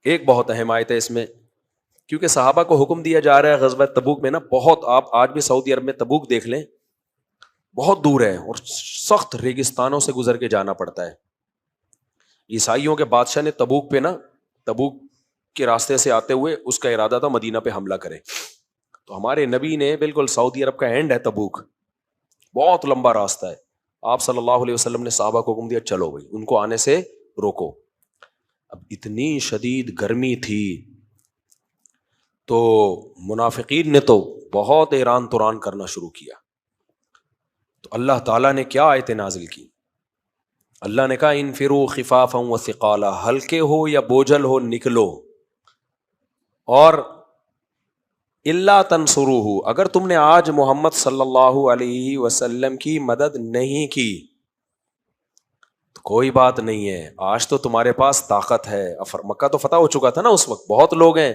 ایک بہت اہم آیت ہے اس میں، کیونکہ صحابہ کو حکم دیا جا رہا ہے غزوہ تبوک میں نا، بہت، آپ آج بھی سعودی عرب میں تبوک دیکھ لیں، بہت دور ہے اور سخت ریگستانوں سے گزر کے جانا پڑتا ہے۔ عیسائیوں کے بادشاہ نے تبوک پہ نا، تبوک کے راستے سے آتے ہوئے اس کا ارادہ تھا مدینہ پہ حملہ کرے، تو ہمارے نبی نے بالکل سعودی عرب کا اینڈ ہے تبوک، بہت لمبا راستہ ہے، آپ صلی اللہ علیہ وسلم نے صحابہ کو حکم دیا چلو بھائی ان کو آنے سے روکو۔ اب اتنی شدید گرمی تھی تو منافقین نے تو بہت ایران توران کرنا شروع کیا، تو اللہ تعالیٰ نے کیا آیت نازل کی؟ اللہ نے کہا انفروا خفافا وثقالا، ہلکے ہو یا بوجھل ہو نکلو، اور الا تنصروہ، اگر تم نے آج محمد صلی اللہ علیہ وسلم کی مدد نہیں کی تو کوئی بات نہیں ہے، آج تو تمہارے پاس طاقت ہے، مکہ تو فتح ہو چکا تھا نا اس وقت، بہت لوگ ہیں۔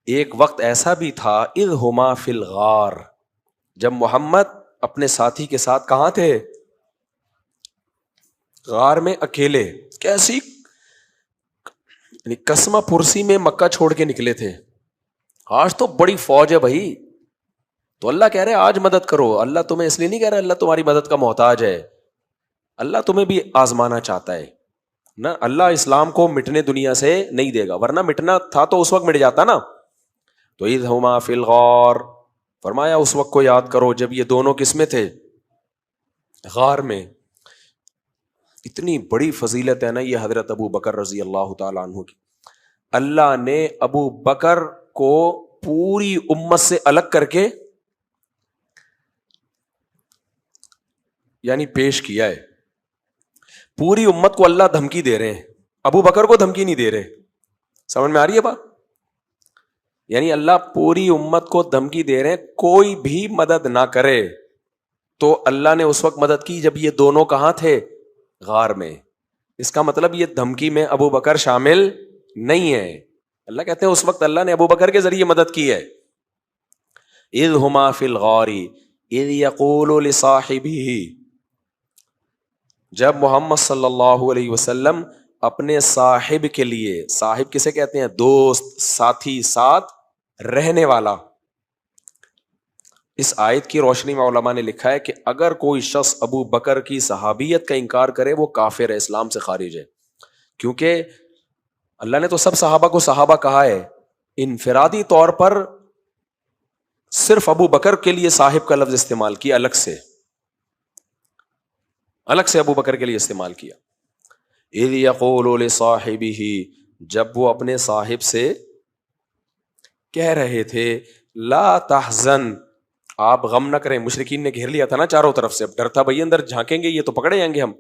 ایک وقت ایسا بھی تھا اذ ہما فی الغار، جب محمد اپنے ساتھی کے ساتھ کہاں تھے؟ غار میں اکیلے، کیسی یعنی قسمہ پرسی میں مکہ چھوڑ کے نکلے تھے، آج تو بڑی فوج ہے بھائی، تو اللہ کہہ رہے آج مدد کرو، اللہ تمہیں اس لیے نہیں کہہ رہا اللہ تمہاری مدد کا محتاج ہے، اللہ تمہیں بھی آزمانا چاہتا ہے نا، اللہ اسلام کو مٹنے دنیا سے نہیں دے گا، ورنہ مٹنا تھا تو اس وقت مٹ جاتا نا۔ تو اذ ہما فی الغار، فرمایا اس وقت کو یاد کرو جب یہ دونوں کس میں تھے؟ غار میں۔ اتنی بڑی فضیلت ہے نا یہ حضرت ابو بکر رضی اللہ تعالیٰ عنہ کی، اللہ نے ابو بکر کو پوری امت سے الگ کر کے یعنی پیش کیا ہے، پوری امت کو اللہ دھمکی دے رہے ہیں، ابو بکر کو دھمکی نہیں دے رہے، سمجھ میں آ رہی ہے بات؟ یعنی اللہ پوری امت کو دھمکی دے رہے ہیں کوئی بھی مدد نہ کرے، تو اللہ نے اس وقت مدد کی جب یہ دونوں کہاں تھے؟ غار میں، اس کا مطلب یہ دھمکی میں ابو بکر شامل نہیں ہے، اللہ کہتے ہیں اس وقت اللہ نے ابو بکر کے ذریعے مدد کی ہے۔ اذ ہما فی الغار اذ یقول لصاحبہ، جب محمد صلی اللہ علیہ وسلم اپنے صاحب کے لیے، صاحب کسے کہتے ہیں؟ دوست، ساتھی، ساتھ رہنے والا۔ اس آیت کی روشنی میں علماء نے لکھا ہے کہ اگر کوئی شخص ابو بکر کی صحابیت کا انکار کرے وہ کافر ہے، اسلام سے خارج ہے، کیونکہ اللہ نے تو سب صحابہ کو صحابہ کہا ہے، انفرادی طور پر صرف ابو بکر کے لیے صاحب کا لفظ استعمال کیا، الگ سے ابو بکر کے لیے استعمال کیا۔ اذ یقول لصاحبہ، جب وہ اپنے صاحب سے کہہ رہے تھے لا تحزن، آپ غم نہ کریں، مشرکین نے گھیر لیا تھا نا چاروں طرف سے، اب ڈر تھا بھائی اندر جھانکیں گے یہ تو پکڑے جائیں گے ہم،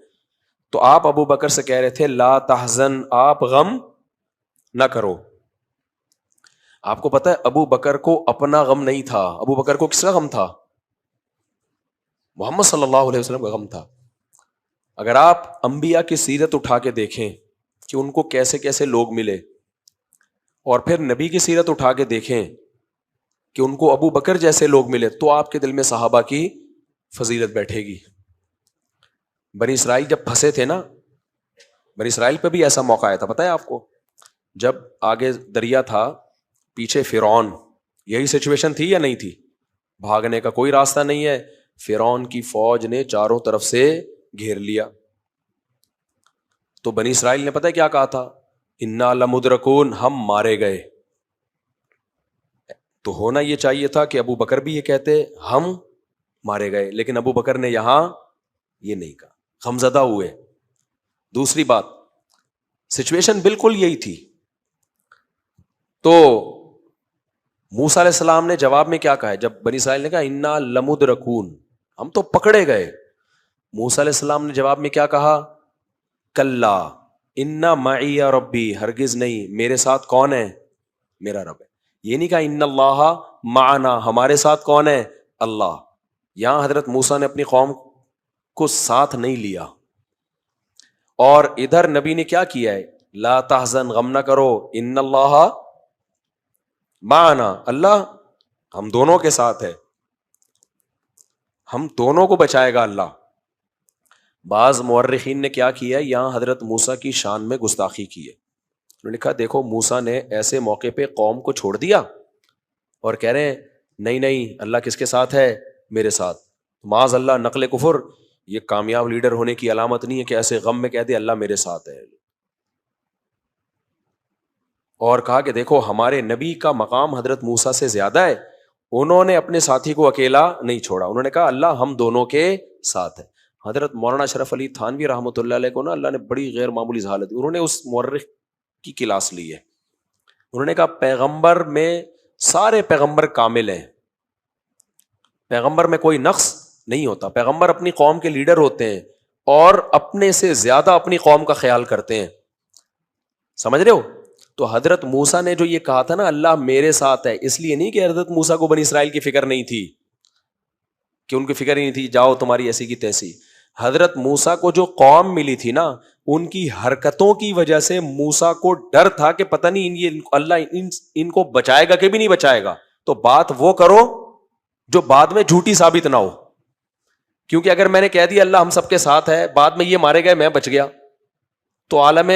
تو آپ ابو بکر سے کہہ رہے تھے لا تحزن، آپ غم نہ کرو۔ آپ کو پتا ہے ابو بکر کو اپنا غم نہیں تھا، ابو بکر کو کس کا غم تھا؟ محمد صلی اللہ علیہ وسلم کا غم تھا۔ اگر آپ انبیاء کی سیرت اٹھا کے دیکھیں کہ ان کو کیسے کیسے لوگ ملے، اور پھر نبی کی سیرت اٹھا کے دیکھیں کہ ان کو ابو بکر جیسے لوگ ملے، تو آپ کے دل میں صحابہ کی فضیلت بیٹھے گی۔ بنی اسرائیل جب پھنسے تھے نا، بنی اسرائیل پہ بھی ایسا موقع آیا تھا، پتہ ہے آپ کو؟ جب آگے دریا تھا، پیچھے فرعون، یہی سچویشن تھی یا نہیں تھی؟ بھاگنے کا کوئی راستہ نہیں ہے، فرعون کی فوج نے چاروں طرف سے گھیر لیا، تو بنی اسرائیل نے پتہ ہے کیا کہا تھا؟ انا لمدرکون، ہم مارے گئے۔ تو ہونا یہ چاہیے تھا کہ ابو بکر بھی یہ کہتے ہم مارے گئے، لیکن ابو بکر نے یہاں یہ نہیں کہا، غمزدہ ہوئے۔ دوسری بات، سچویشن بالکل یہی تھی، تو موسیٰ علیہ السلام نے جواب میں کیا کہا ہے؟ جب بنی اسرائیل نے کہا انا لمدرکون، ہم تو پکڑے گئے، موسیٰ علیہ السلام نے جواب میں کیا کہا؟ کلا انا معی ربی، ہرگز نہیں، میرے ساتھ کون ہے؟ میرا رب ہے۔ یہ نہیں کہا ان اللہ معنا، ہمارے ساتھ کون ہے؟ اللہ۔ یہاں حضرت موسیٰ نے اپنی قوم کو ساتھ نہیں لیا، اور ادھر نبی نے کیا کیا ہے؟ لا تحزن، غم نہ کرو، ان اللہ معنا، اللہ ہم دونوں کے ساتھ ہے، ہم دونوں کو بچائے گا اللہ۔ بعض مورخین نے کیا کیا ہے؟ یہاں حضرت موسیٰ کی شان میں گستاخی کی ہے، انہوں نے کہا دیکھو موسیٰ نے ایسے موقع پہ قوم کو چھوڑ دیا اور کہہ رہے ہیں نہیں نہیں اللہ کس کے ساتھ ہے؟ میرے ساتھ۔ معاذ اللہ، نقل کفر، یہ کامیاب لیڈر ہونے کی علامت نہیں ہے کہ ایسے غم میں کہہ دے اللہ میرے ساتھ ہے۔ اور کہا کہ دیکھو ہمارے نبی کا مقام حضرت موسیٰ سے زیادہ ہے، انہوں نے اپنے ساتھی کو اکیلا نہیں چھوڑا، انہوں نے کہا اللہ ہم دونوں کے ساتھ ہے۔ حضرت مولانا اشرف علی تھانوی رحمۃ اللہ علیہ کو نا اللہ نے بڑی غیر معمولی ذہانت دی، انہوں نے اس مورخ کی کلاس لی ہے، انہوں نے کہا پیغمبر میں سارے پیغمبر کامل ہیں، پیغمبر میں کوئی نقص نہیں ہوتا، پیغمبر اپنی قوم کے لیڈر ہوتے ہیں اور اپنے سے زیادہ اپنی قوم کا خیال کرتے ہیں، سمجھ رہے ہو؟ تو حضرت موسیٰ نے جو یہ کہا تھا نا اللہ میرے ساتھ ہے، اس لیے نہیں کہ حضرت موسیٰ کو بنی اسرائیل کی فکر نہیں تھی، کہ ان کی فکر ہی نہیں تھی جاؤ تمہاری ایسی کی تیسی۔ حضرت موسیٰ کو جو قوم ملی تھی نا، ان کی حرکتوں کی وجہ سے موسیٰ کو ڈر تھا کہ پتہ نہیں اللہ ان کو بچائے گا کہ بھی نہیں بچائے گا، تو بات وہ کرو جو بعد میں جھوٹی ثابت نہ ہو، کیونکہ اگر میں نے کہہ دیا اللہ ہم سب کے ساتھ ہے، بعد میں یہ مارے گئے میں بچ گیا، تو عالم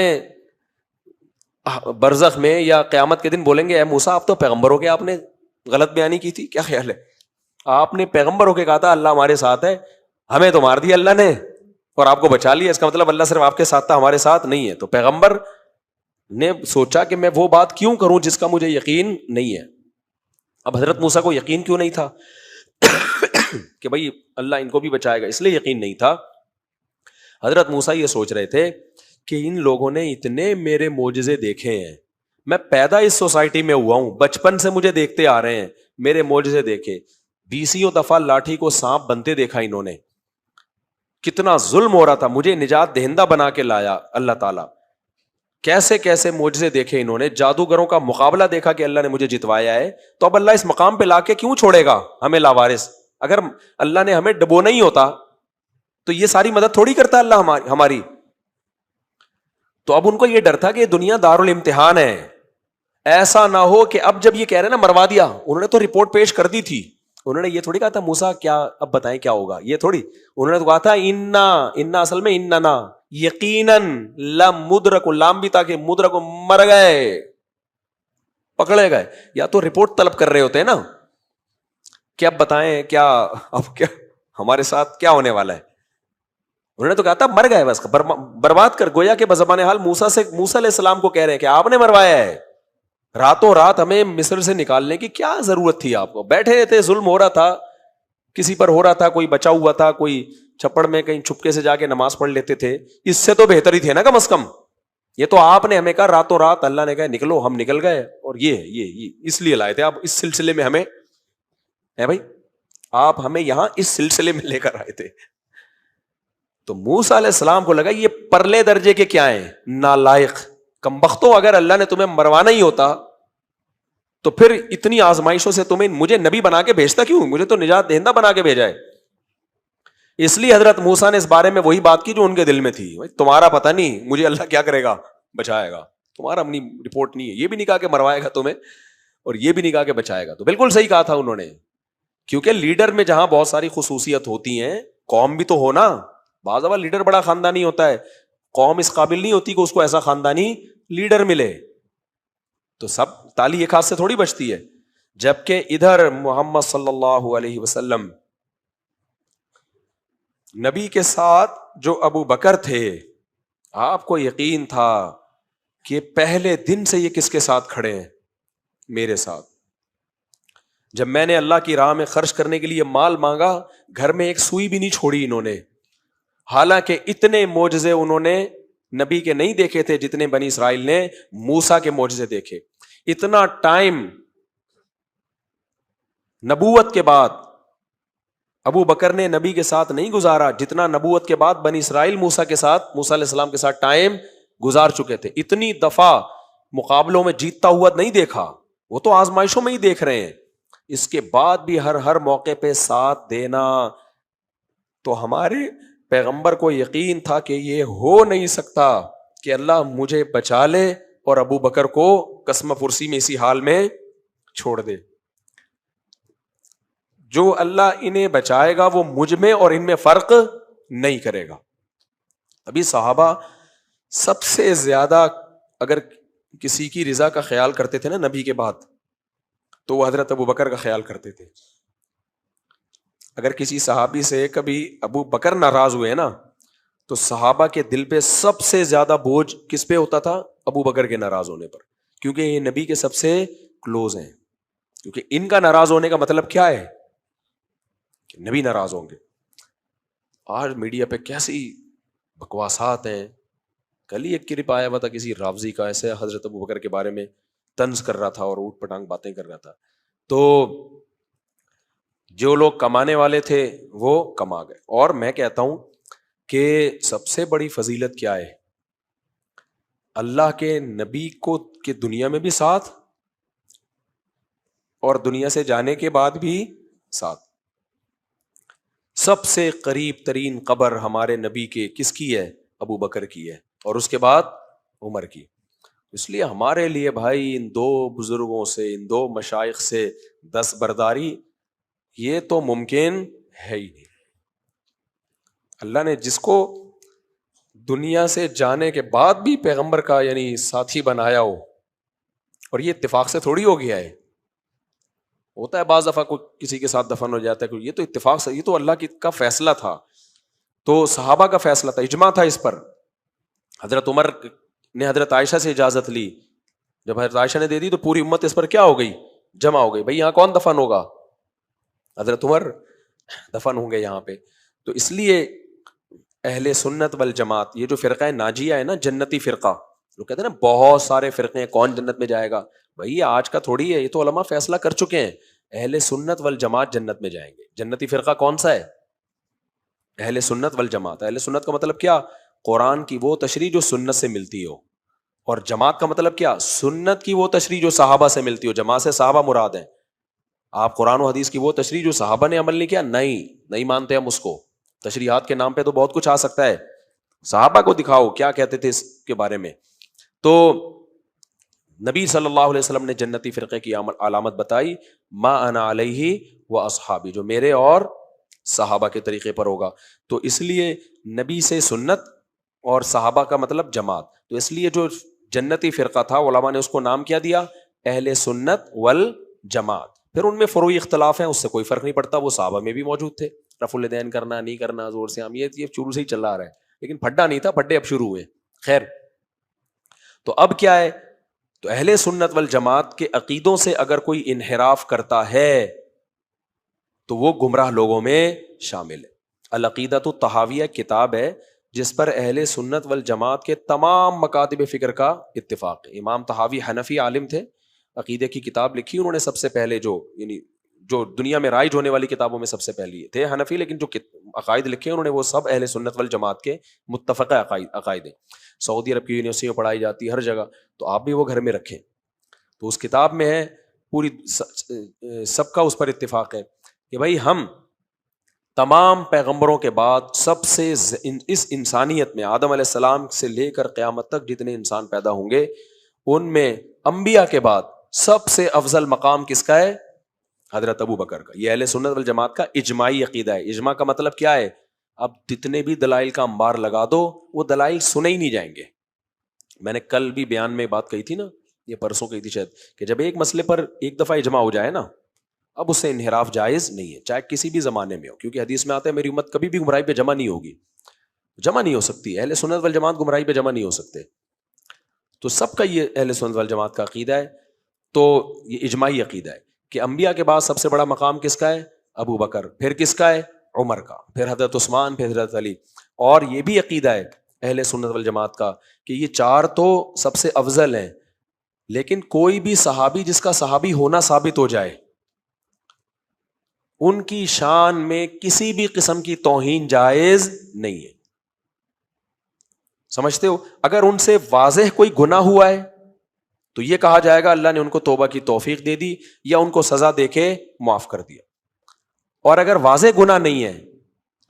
برزخ میں یا قیامت کے دن بولیں گے اے موسیٰ آپ تو پیغمبر ہو گئے، آپ نے غلط بیانی کی تھی، کیا خیال ہے؟ آپ نے پیغمبر ہو کے کہا تھا اللہ ہمارے ساتھ ہے، ہمیں تو مار دیا اللہ نے اور آپ کو بچا لیا، اس کا مطلب اللہ صرف آپ کے ساتھ تھا ہمارے ساتھ نہیں ہے۔ تو پیغمبر نے سوچا کہ میں وہ بات کیوں کروں جس کا مجھے یقین نہیں ہے۔ اب حضرت موسیٰ کو یقین کیوں نہیں تھا کہ بھائی اللہ ان کو بھی بچائے گا؟ اس لیے یقین نہیں تھا، حضرت موسیٰ یہ سوچ رہے تھے کہ ان لوگوں نے اتنے میرے معجزے دیکھے ہیں، میں پیدا اس سوسائٹی میں ہوا ہوں، بچپن سے مجھے دیکھتے آ رہے ہیں، میرے معجزے دیکھے، 20 دفعہ لاٹھی کو سانپ بنتے دیکھا انہوں نے، کتنا ظلم ہو رہا تھا، مجھے نجات دہندہ بنا کے لایا اللہ تعالیٰ، کیسے کیسے معجزے دیکھے انہوں نے، جادوگروں کا مقابلہ دیکھا کہ اللہ نے مجھے جتوایا ہے، تو اب اللہ اس مقام پہ لا کے کیوں چھوڑے گا ہمیں لاوارث؟ اگر اللہ نے ہمیں ڈبونا ہی ہوتا تو یہ ساری مدد تھوڑی کرتا اللہ ہماری۔ تو اب ان کو یہ ڈر تھا کہ دنیا دارالامتحان ہے، ایسا نہ ہو کہ اب جب یہ کہہ رہے نا مروا دیا، انہوں نے تو رپورٹ پیش کر دی تھی، انہوں نے یہ تھوڑی کہا تھا موسیٰ کیا اب بتائیں کیا ہوگا، یہ تھوڑی، انہوں نے تو کہا تھا انا اصل میں اننا یقیناً لمدرک، لام بھی تھا کہ مدرک مر گئے، پکڑے گئے، یا تو رپورٹ طلب کر رہے ہوتے ہیں نا کہ اب بتائیں کیا، اب کیا ہمارے ساتھ کیا ہونے والا ہے، انہوں نے تو کہا تھا مر گئے بس برباد کر، گویا کہ بزبان حال موسیٰ علیہ السلام کو کہہ رہے ہیں کہ آپ نے مروایا ہے، راتوں رات ہمیں مصر سے نکالنے کی کیا ضرورت تھی، آپ کو بیٹھے تھے، ظلم ہو رہا تھا، کسی پر ہو رہا تھا، کوئی بچا ہوا تھا، کوئی چھپڑ میں کہیں چھپکے سے جا کے نماز پڑھ لیتے تھے، اس سے تو بہتر ہی تھے نا کم از کم، یہ تو آپ نے ہمیں کہا راتوں رات، اللہ نے کہا نکلو، ہم نکل گئے، اور یہ اس لیے لائے تھے آپ اس سلسلے میں ہمیں، ہے بھائی آپ ہمیں یہاں اس سلسلے میں لے کر آئے تھے۔ تو موسیٰ علیہ السلام کو لگا یہ پرلے درجے کے کیا ہیں، نالائق کمبختوں، اگر اللہ نے تمہیں مروانا ہی ہوتا تو پھر اتنی آزمائشوں سے تمہیں مجھے نبی بنا کے بھیجتا کیوں، مجھے تو نجات دہندہ بنا کے بھیجا ہے۔ اس لیے حضرت موسیٰ نے اس بارے میں وہی بات کی جو ان کے دل میں تھی، تمہارا پتہ نہیں مجھے اللہ کیا کرے گا، بچائے گا، تمہارا اپنی رپورٹ نہیں ہے، یہ بھی نہیں کہا کہ مروائے گا تمہیں اور یہ بھی نہیں کہا کہ بچائے گا۔ تو بالکل صحیح کہا تھا انہوں نے، کیونکہ لیڈر میں جہاں بہت ساری خصوصیت ہوتی ہیں، قوم بھی تو ہونا، بعض دفعہ لیڈر بڑا خاندانی ہوتا ہے، قوم اس قابل نہیں ہوتی کہ اس کو ایسا خاندانی لیڈر ملے، تو سب تالی ایک ہاتھ سے تھوڑی بچتی ہے۔ جبکہ ادھر محمد صلی اللہ علیہ وسلم نبی کے ساتھ جو ابو بکر تھے، آپ کو یقین تھا کہ پہلے دن سے یہ کس کے ساتھ کھڑے ہیں، میرے ساتھ، جب میں نے اللہ کی راہ میں خرچ کرنے کے لیے مال مانگا، گھر میں ایک سوئی بھی نہیں چھوڑی انہوں نے، حالانکہ اتنے معجزے انہوں نے نبی کے نہیں دیکھے تھے جتنے بنی اسرائیل نے موسیٰ کے معجزے دیکھے. اتنا ٹائم نبوت کے بعد ابو بکر نے نبی کے ساتھ نہیں گزارا جتنا نبوت کے بعد بنی اسرائیل موسیٰ کے ساتھ، موسیٰ علیہ السلام کے ساتھ ٹائم گزار چکے تھے. اتنی دفعہ مقابلوں میں جیتتا ہوا نہیں دیکھا، وہ تو آزمائشوں میں ہی دیکھ رہے ہیں. اس کے بعد بھی ہر موقع پہ ساتھ دینا. تو ہمارے پیغمبر کو یقین تھا کہ یہ ہو نہیں سکتا کہ اللہ مجھے بچا لے اور ابو بکر کو قسم پرسی میں اسی حال میں چھوڑ دے. جو اللہ انہیں بچائے گا وہ مجھ میں اور ان میں فرق نہیں کرے گا. ابھی صحابہ سب سے زیادہ اگر کسی کی رضا کا خیال کرتے تھے نا نبی کے بعد، تو وہ حضرت ابو بکر کا خیال کرتے تھے. اگر کسی صحابی سے کبھی ابو بکر ناراض ہوئے نا، تو صحابہ کے دل پہ سب سے زیادہ بوجھ کس پہ ہوتا تھا؟ ابو بکر کے ناراض ہونے پر، کیونکہ یہ نبی کے سب سے کلوز ہیں. کیونکہ ان کا ناراض ہونے کا مطلب کیا ہے؟ کہ نبی ناراض ہوں گے. آج میڈیا پہ کیسی بکواسات ہیں. کل ہی ایک کلپ آیا ہوا تھا کسی رافضی کا، ایسے حضرت ابو بکر کے بارے میں طنز کر رہا تھا اور اوٹ پٹانگ باتیں کر رہا تھا. تو جو لوگ کمانے والے تھے وہ کما گئے. اور میں کہتا ہوں کہ سب سے بڑی فضیلت کیا ہے؟ اللہ کے نبی کو کہ دنیا میں بھی ساتھ اور دنیا سے جانے کے بعد بھی ساتھ. سب سے قریب ترین قبر ہمارے نبی کے کس کی ہے؟ ابو بکر کی ہے، اور اس کے بعد عمر کی. اس لیے ہمارے لیے بھائی ان دو بزرگوں سے، ان دو مشائخ سے دستبرداری یہ تو ممکن ہے ہی نہیں. اللہ نے جس کو دنیا سے جانے کے بعد بھی پیغمبر کا یعنی ساتھی بنایا ہو، اور یہ اتفاق سے تھوڑی ہو گیا ہے. ہوتا ہے بعض دفعہ کوئی کسی کے ساتھ دفن ہو جاتا ہے، یہ تو اتفاق سے، یہ تو اللہ کا فیصلہ تھا. تو صحابہ کا فیصلہ تھا، اجماع تھا اس پر. حضرت عمر نے حضرت عائشہ سے اجازت لی، جب حضرت عائشہ نے دے دی تو پوری امت اس پر کیا ہو گئی؟ جمع ہو گئی. بھائی یہاں کون دفن ہوگا؟ حضرت عمر دفن ہوں گے یہاں پہ. تو اس لیے اہل سنت والجماعت، یہ جو فرقہ ناجیہ ہے نا، جنتی فرقہ، لوگ کہتے ہیں نا بہت سارے فرقے ہیں، کون جنت میں جائے گا؟ بھائی یہ آج کا تھوڑی ہے، یہ تو علماء فیصلہ کر چکے ہیں. اہل سنت والجماعت جنت میں جائیں گے. جنتی فرقہ کون سا ہے؟ اہل سنت والجماعت. اہل سنت کا مطلب کیا؟ قرآن کی وہ تشریح جو سنت سے ملتی ہو. اور جماعت کا مطلب کیا؟ سنت کی وہ تشریح جو صحابہ سے ملتی ہو. جماعت سے صحابہ مراد ہیں. آپ قرآن و حدیث کی وہ تشریح جو صحابہ نے عمل نہیں کیا، نہیں مانتے ہم اس کو. تشریحات کے نام پہ تو بہت کچھ آ سکتا ہے، صحابہ کو دکھاؤ کیا کہتے تھے اس کے بارے میں. تو نبی صلی اللہ علیہ وسلم نے جنتی فرقے کی علامت بتائی، ما انا علیہ و اصحابی، جو میرے اور صحابہ کے طریقے پر ہوگا. تو اس لیے نبی سے سنت اور صحابہ کا مطلب جماعت. تو اس لیے جو جنتی فرقہ تھا علماء نے اس کو نام کیا دیا؟ اہل سنت والجماعت. پھر ان میں فروعی اختلاف ہیں، اس سے کوئی فرق نہیں پڑتا، وہ صحابہ میں بھی موجود تھے. رفع الیدین کرنا نہیں کرنا زور سے، ہم یہ شروع سے ہی چل رہا ہے، لیکن پھڈا نہیں تھا، پھڈے اب شروع ہوئے. خیر، تو اب کیا ہے؟ تو اہل سنت والجماعت کے عقیدوں سے اگر کوئی انحراف کرتا ہے تو وہ گمراہ لوگوں میں شامل ہے. العقیدۃ الطحاویہ کتاب ہے جس پر اہل سنت والجماعت کے تمام مکاتب فکر کا اتفاق ہے. امام طحاوی حنفی عالم تھے، عقیدے کی کتاب لکھی انہوں نے سب سے پہلے، جو دنیا میں رائج ہونے والی کتابوں میں سب سے پہلی تھے حنفی، لیکن جو عقائد لکھے انہوں نے وہ سب اہل سنت والجماعت کے متفقہ عقائد ہیں. سعودی عرب کی یونیورسٹی میں پڑھائی جاتی ہے ہر جگہ، تو آپ بھی وہ گھر میں رکھیں. تو اس کتاب میں ہے پوری، سب کا اس پر اتفاق ہے کہ بھائی ہم تمام پیغمبروں کے بعد سب سے اس انسانیت میں آدم علیہ السلام سے لے کر قیامت تک جتنے انسان پیدا ہوں گے ان میں انبیاء کے بعد سب سے افضل مقام کس کا ہے؟ حضرت ابو بکر کا. یہ اہل سنت والجماعت کا اجماعی عقیدہ ہے. اجماع کا مطلب کیا ہے؟ اب جتنے بھی دلائل کا انبار لگا دو وہ دلائل سنے ہی نہیں جائیں گے. میں نے کل بھی بیان میں بات کہی تھی نا، یہ پرسوں کہی تھی شاید، کہ جب ایک مسئلے پر ایک دفعہ اجماع ہو جائے نا، اب اس سے انحراف جائز نہیں ہے، چاہے کسی بھی زمانے میں ہو. کیونکہ حدیث میں آتا ہے میری امت کبھی بھی گمراہی پہ جمع نہیں ہوگی، جمع نہیں ہو سکتی. اہل سنت والجماعت گمراہی پہ جمع نہیں ہو سکتے. تو سب کا یہ اہل سنت والجماعت کا عقیدہ ہے. تو یہ اجماعی عقیدہ ہے کہ انبیاء کے بعد سب سے بڑا مقام کس کا ہے؟ ابو بکر، پھر کس کا ہے؟ عمر کا، پھر حضرت عثمان، پھر حضرت علی. اور یہ بھی عقیدہ ہے اہل سنت والجماعت کا کہ یہ چار تو سب سے افضل ہیں، لیکن کوئی بھی صحابی جس کا صحابی ہونا ثابت ہو جائے، ان کی شان میں کسی بھی قسم کی توہین جائز نہیں ہے. سمجھتے ہو؟ اگر ان سے واضح کوئی گناہ ہوا ہے تو یہ کہا جائے گا اللہ نے ان کو توبہ کی توفیق دے دی یا ان کو سزا دے کے معاف کر دیا. اور اگر واضح گناہ نہیں ہے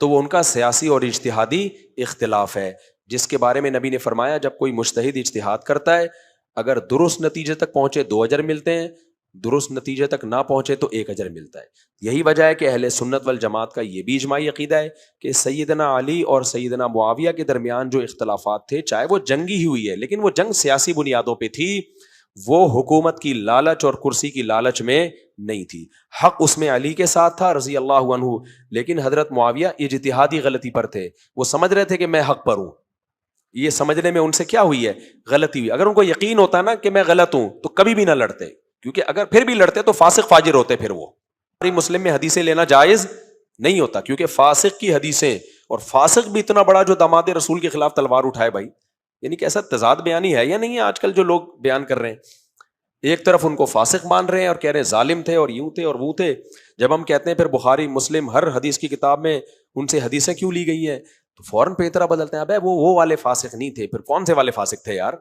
تو وہ ان کا سیاسی اور اجتہادی اختلاف ہے، جس کے بارے میں نبی نے فرمایا جب کوئی مجتہد اجتہاد کرتا ہے، اگر درست نتیجے تک پہنچے 2 اجر ملتے ہیں، درست نتیجے تک نہ پہنچے تو 1 اجر ملتا ہے. یہی وجہ ہے کہ اہل سنت والجماعت کا یہ بھی اجماعی عقیدہ ہے کہ سیدنا علی اور سیدنا معاویہ کے درمیان جو اختلافات تھے، چاہے وہ جنگی ہی ہوئی ہے لیکن وہ جنگ سیاسی بنیادوں پہ تھی، وہ حکومت کی لالچ اور کرسی کی لالچ میں نہیں تھی. حق اس میں علی کے ساتھ تھا رضی اللہ عنہ، لیکن حضرت معاویہ اجتہادی غلطی پر تھے. وہ سمجھ رہے تھے کہ میں حق پر ہوں، یہ سمجھنے میں ان سے کیا ہوئی ہے؟ غلطی ہوئی. اگر ان کو یقین ہوتا نا کہ میں غلط ہوں تو کبھی بھی نہ لڑتے، کیونکہ اگر پھر بھی لڑتے تو فاسق فاجر ہوتے. پھر وہ مسلم میں حدیثیں لینا جائز نہیں ہوتا، کیونکہ فاسق کی حدیثیں، اور فاسق بھی اتنا بڑا جو داماد رسول کے خلاف تلوار اٹھائے بھائی، یعنی کہ ایسا تضاد بیانی ہے یا نہیں ہے آج کل جو لوگ بیان کر رہے ہیں. ایک طرف ان کو فاسق مان رہے ہیں اور کہہ رہے ہیں ظالم تھے اور یوں تھے اور وہ تھے. جب ہم کہتے ہیں پھر بخاری مسلم ہر حدیث کی کتاب میں ان سے حدیثیں کیوں لی گئی ہیں، تو فوراً پہ طرح بدلتے ہیں، ابے وہ والے فاسق نہیں تھے. پھر کون سے والے فاسق تھے یار؟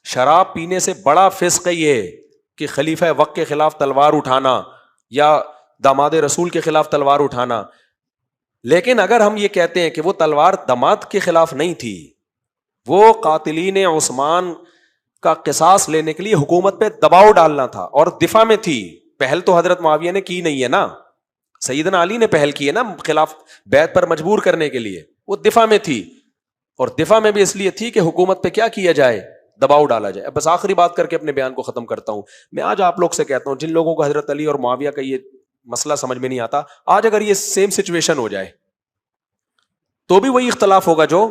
شراب پینے سے بڑا فسق ہے یہ کہ خلیفہ وقت کے خلاف تلوار اٹھانا یا داماد رسول کے خلاف تلوار اٹھانا. لیکن اگر ہم یہ کہتے ہیں کہ وہ تلوار داماد کے خلاف نہیں تھی، وہ قاتلین عثمان کا قصاص لینے کے لیے حکومت پہ دباؤ ڈالنا تھا اور دفاع میں تھی. پہل تو حضرت معاویہ نے کی نہیں ہے نا، سیدنا علی نے پہل کی ہے نا خلاف بیعت پر مجبور کرنے کے لیے. وہ دفاع میں تھی، اور دفاع میں بھی اس لیے تھی کہ حکومت پہ کیا کیا جائے؟ دباؤ ڈالا جائے. بس آخری بات کر کے اپنے بیان کو ختم کرتا ہوں. میں آج آپ لوگ سے کہتا ہوں، جن لوگوں کو حضرت علی اور معاویہ کا یہ مسئلہ سمجھ میں نہیں آتا، آج اگر یہ سیم سچویشن ہو جائے تو بھی وہی اختلاف ہوگا جو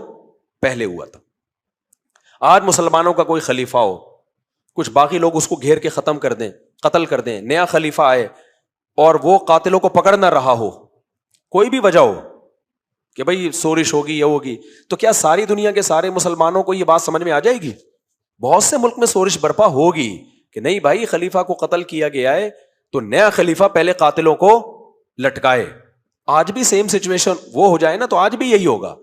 پہلے ہوا تھا. آج مسلمانوں کا کوئی خلیفہ ہو، کچھ باقی لوگ اس کو گھیر کے ختم کر دیں، قتل کر دیں، نیا خلیفہ آئے اور وہ قاتلوں کو پکڑ نہ رہا ہو، کوئی بھی وجہ ہو کہ بھئی سورش ہوگی یا ہوگی، تو کیا ساری دنیا کے سارے مسلمانوں کو یہ بات سمجھ میں آ جائے گی؟ بہت سے ملک میں سورش برپا ہوگی کہ نہیں بھائی خلیفہ کو قتل کیا گیا ہے تو نیا خلیفہ پہلے قاتلوں کو لٹکائے. آج بھی سیم سچویشن وہ ہو جائے نا تو آج بھی یہی ہوگا.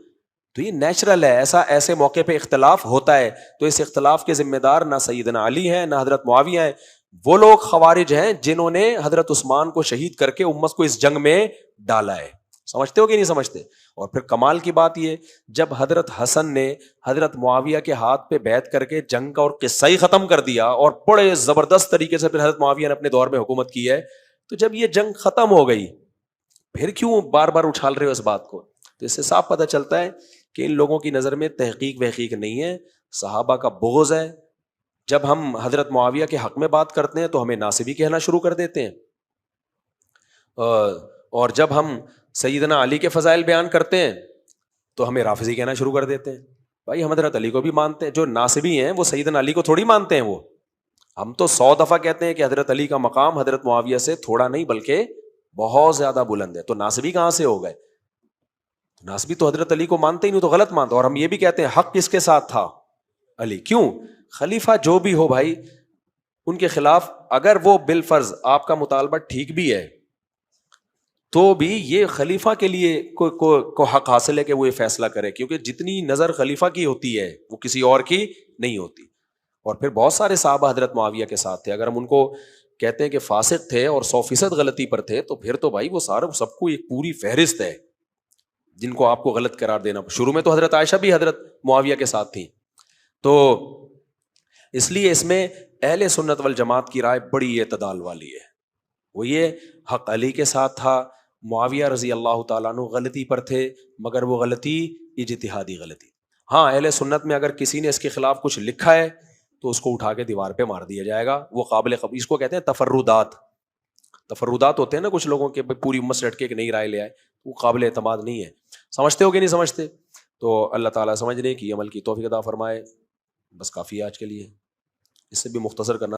تو یہ نیچرل ہے، ایسے موقع پہ اختلاف ہوتا ہے. تو اس اختلاف کے ذمہ دار نہ سیدنا علی ہیں نہ حضرت معاویہ ہیں، وہ لوگ خوارج ہیں جنہوں نے حضرت عثمان کو شہید کر کے امت کو اس جنگ میں ڈالا ہے. سمجھتے ہو کہ نہیں سمجھتے؟ اور پھر کمال کی بات یہ، جب حضرت حسن نے حضرت معاویہ کے ہاتھ پہ بیعت کر کے جنگ کا اور قصہ ہی ختم کر دیا اور بڑے زبردست طریقے سے پھر حضرت معاویہ نے اپنے دور میں حکومت کی ہے، تو جب یہ جنگ ختم ہو گئی پھر کیوں بار بار اچھال رہے ہو اس بات کو؟ تو اس سے صاف پتہ چلتا ہے کہ ان لوگوں کی نظر میں تحقیق وحقیق نہیں ہے، صحابہ کا بغض ہے. جب ہم حضرت معاویہ کے حق میں بات کرتے ہیں تو ہمیں ناصبی کہنا شروع کر دیتے ہیں، اور جب ہم سیدنا علی کے فضائل بیان کرتے ہیں تو ہمیں رافضی کہنا شروع کر دیتے ہیں. بھائی ہم حضرت علی کو بھی مانتے ہیں، جو ناصبی ہیں وہ سیدنا علی کو تھوڑی مانتے ہیں. وہ ہم تو 100 دفعہ کہتے ہیں کہ حضرت علی کا مقام حضرت معاویہ سے تھوڑا نہیں بلکہ بہت زیادہ بلند ہے. تو ناصبی کہاں سے ہو گئے؟ ناصبی تو حضرت علی کو مانتے ہی نہیں، تو غلط مانتے. اور ہم یہ بھی کہتے ہیں حق کس کے ساتھ تھا؟ علی. کیوں؟ خلیفہ جو بھی ہو بھائی، ان کے خلاف اگر وہ بالفرض آپ کا مطالبہ ٹھیک بھی ہے تو بھی یہ خلیفہ کے لیے کو حق حاصل ہے کہ وہ یہ فیصلہ کرے، کیونکہ جتنی نظر خلیفہ کی ہوتی ہے وہ کسی اور کی نہیں ہوتی. اور پھر بہت سارے صحابہ حضرت معاویہ کے ساتھ تھے. اگر ہم ان کو کہتے ہیں کہ فاسق تھے اور 100% غلطی پر تھے تو پھر تو بھائی وہ سارا سب کو ایک پوری فہرست ہے جن کو آپ کو غلط قرار دینا. شروع میں تو حضرت عائشہ بھی حضرت معاویہ کے ساتھ تھیں. تو اس لیے اس میں اہل سنت والجماعت کی رائے بڑی اعتدال والی ہے. وہ یہ حق علی کے ساتھ تھا، معاویہ رضی اللہ تعالیٰ عنہ غلطی پر تھے، مگر وہ غلطی اجتہادی غلطی. ہاں اہل سنت میں اگر کسی نے اس کے خلاف کچھ لکھا ہے تو اس کو اٹھا کے دیوار پہ مار دیا جائے گا، وہ قابل قبول. اس کو کہتے ہیں تفردات ہوتے ہیں نا کچھ لوگوں کے، پوری امت سے ہٹ کے ایک نئی رائے لے آئے، وہ قابل اعتماد نہیں ہے. سمجھتے ہو کہ نہیں سمجھتے؟ تو اللہ تعالیٰ سمجھنے کی عمل کی توفیق عطا فرمائے. بس کافی ہے آج کے لیے، اس سے بھی مختصر کرنا